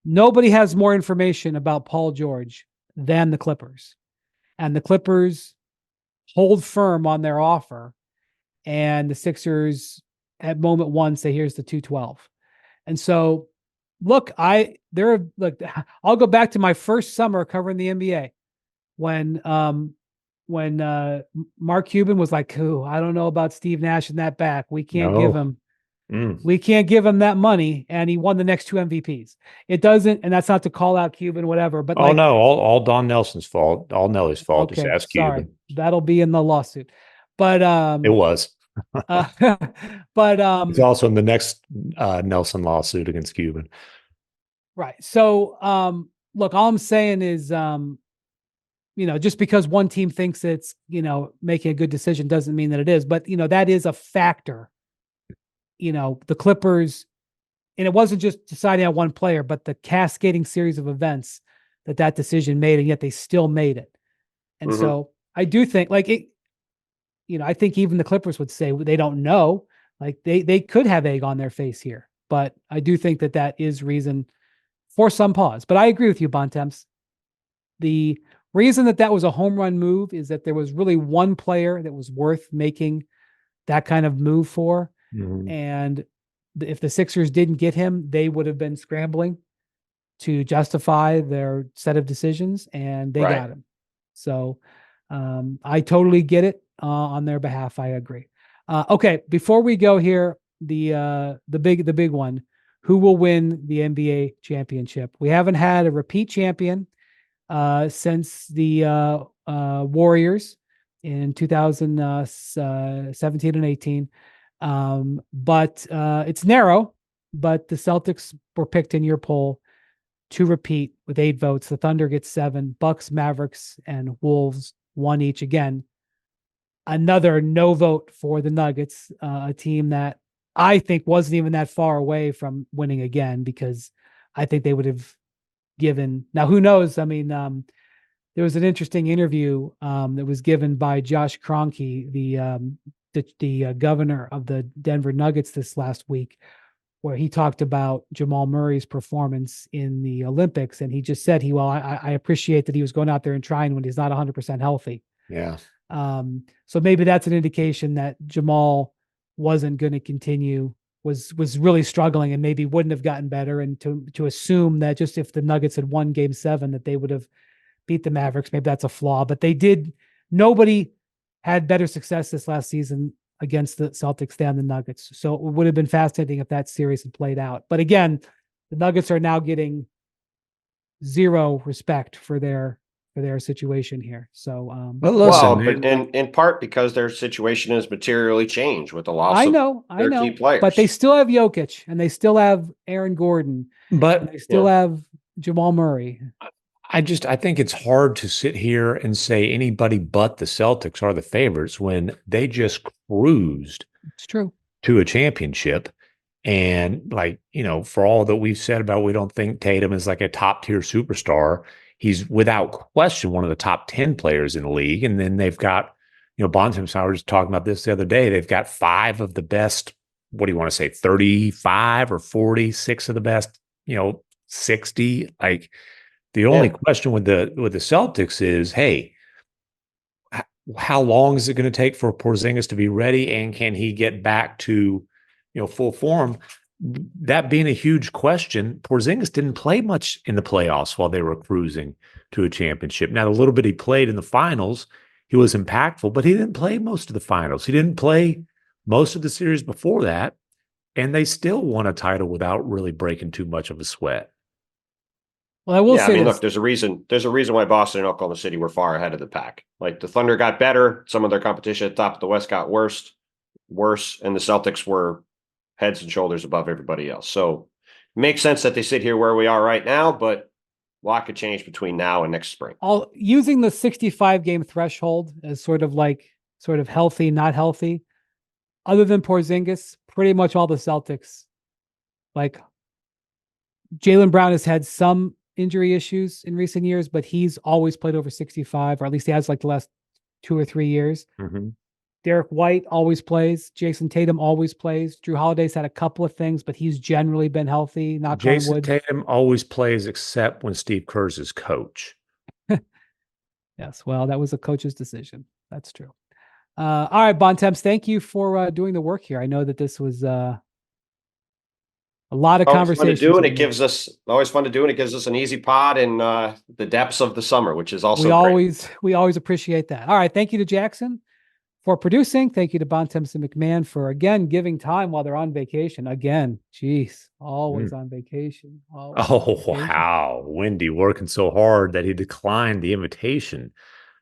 Speaker 1: Nobody has more information about Paul George than the Clippers. And the Clippers hold firm on their offer. And the Sixers at moment one say, here's the 212. And so, look, I'll go back to my first summer covering the NBA when Mark Cuban was like, I don't know about Steve Nash and that back. We can't give him. We can't give him that money, and he won the next two MVPs. It doesn't, and that's not to call out Cuban, whatever. But
Speaker 3: all Don Nelson's fault, all Nelly's fault.
Speaker 1: Okay,
Speaker 3: just ask
Speaker 1: sorry,
Speaker 3: Cuban.
Speaker 1: That'll be in the lawsuit. But
Speaker 3: it was.
Speaker 1: But
Speaker 3: it's also in the next Nelson lawsuit against Cuban.
Speaker 1: Right. So, look, all I'm saying is, just because one team thinks it's making a good decision doesn't mean that it is. But that is a factor. The Clippers, and it wasn't just deciding on one player, but the cascading series of events that decision made, and yet they still made it. And so I do think I think even the Clippers would say they don't know, like they could have egg on their face here. but I do think that is reason for some pause. But I agree with you, Bontemps. The reason that was a home run move is that there was really one player that was worth making that kind of move for.
Speaker 3: Mhm.
Speaker 1: And if the Sixers didn't get him, they would have been scrambling to justify their set of decisions, and they got him. So I totally get it on their behalf. I agree. Okay, before we go here, the big one, who will win the NBA championship? We haven't had a repeat champion since the Warriors in 2017 and 18. But it's narrow, but the Celtics were picked in your poll to repeat with 8 votes. The Thunder gets 7, Bucks, Mavericks, and Wolves 1 each. Again, another no vote for the Nuggets, a team that I think wasn't even that far away from winning again, because I think they would have given. Now, who knows? I mean, there was an interesting interview that was given by Josh Kroenke, the governor of the Denver Nuggets, this last week, where he talked about Jamal Murray's performance in the Olympics. And he just said, I appreciate that he was going out there and trying when he's not 100% healthy.
Speaker 3: Yeah.
Speaker 1: So maybe that's an indication that Jamal wasn't going to continue, was really struggling, and maybe wouldn't have gotten better. And to assume that just if the Nuggets had won Game 7, that they would have beat the Mavericks, maybe that's a flaw. But they did. Nobody had better success this last season against the Celtics than the Nuggets. So it would have been fascinating if that series had played out. But again, the Nuggets are now getting zero respect for their situation here. So,
Speaker 3: But listen,
Speaker 2: but in part because their situation has materially changed with the loss
Speaker 1: I
Speaker 2: of
Speaker 1: know,
Speaker 2: their key players.
Speaker 1: but they still have Jokic, and they still have Aaron Gordon,
Speaker 3: but
Speaker 1: and they still have Jamal Murray.
Speaker 3: I think it's hard to sit here and say anybody but the Celtics are the favorites when they just cruised
Speaker 1: It's true
Speaker 3: to a championship. And for all that we've said about, we don't think Tatum is like a top tier superstar. He's without question one of the top 10 players in the league. And then they've got, Bontemps, I was talking about this the other day. They've got 5 of the best, what do you want to say, 35 or 46 of the best, 60. Like, the only question with the Celtics is, hey, how long is it going to take for Porzingis to be ready, and can he get back to, full form? That being a huge question, Porzingis didn't play much in the playoffs while they were cruising to a championship. Now, the little bit he played in the finals, he was impactful, but he didn't play most of the finals. He didn't play most of the series before that, and they still won a title without really breaking too much of a sweat.
Speaker 1: Well, I will say,
Speaker 2: look, there's a reason why Boston and Oklahoma City were far ahead of the pack. Like, the Thunder got better. Some of their competition at the top of the West got worse, and the Celtics were heads and shoulders above everybody else. So it makes sense that they sit here where we are right now, but a lot could change between now and next spring.
Speaker 1: Using the 65 game threshold as sort of healthy, not healthy, other than Porzingis, pretty much all the Celtics, like Jaylen Brown has had some injury issues in recent years, but he's always played over 65, or at least he has like the last 2 or 3 years.
Speaker 3: Mm-hmm.
Speaker 1: Derek White always plays. Jason Tatum always plays. Drew Holiday's had a couple of things, but he's generally been healthy. Knock on wood.
Speaker 3: Jason Tatum always plays except when Steve Kerr's his coach.
Speaker 1: Yes, well, that was a coach's decision. That's true. All right, Bontemps, thank you for doing the work here. I know that this was a lot of conversation.
Speaker 2: Always fun to do, and it gives us an easy pod in the depths of the summer, which is also
Speaker 1: we always appreciate that. All right, thank you to Jackson for producing. Thank you to Bontemps and MacMahon for, again, giving time while they're on vacation. Again, geez, always on vacation.
Speaker 3: Wow. Wendy working so hard that he declined the invitation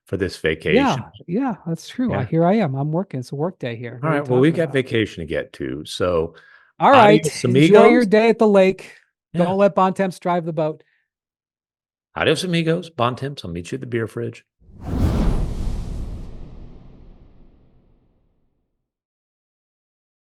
Speaker 3: for this vacation.
Speaker 1: Yeah, that's true.
Speaker 3: Yeah.
Speaker 1: Here I am. I'm working. It's a work day here.
Speaker 3: All right. Well, we got vacation to get to. So,
Speaker 1: all right. Enjoy your day at the lake.
Speaker 3: Yeah.
Speaker 1: Don't let Bontemps drive the boat.
Speaker 3: Adios, amigos. Bontemps, I'll meet you at the beer fridge.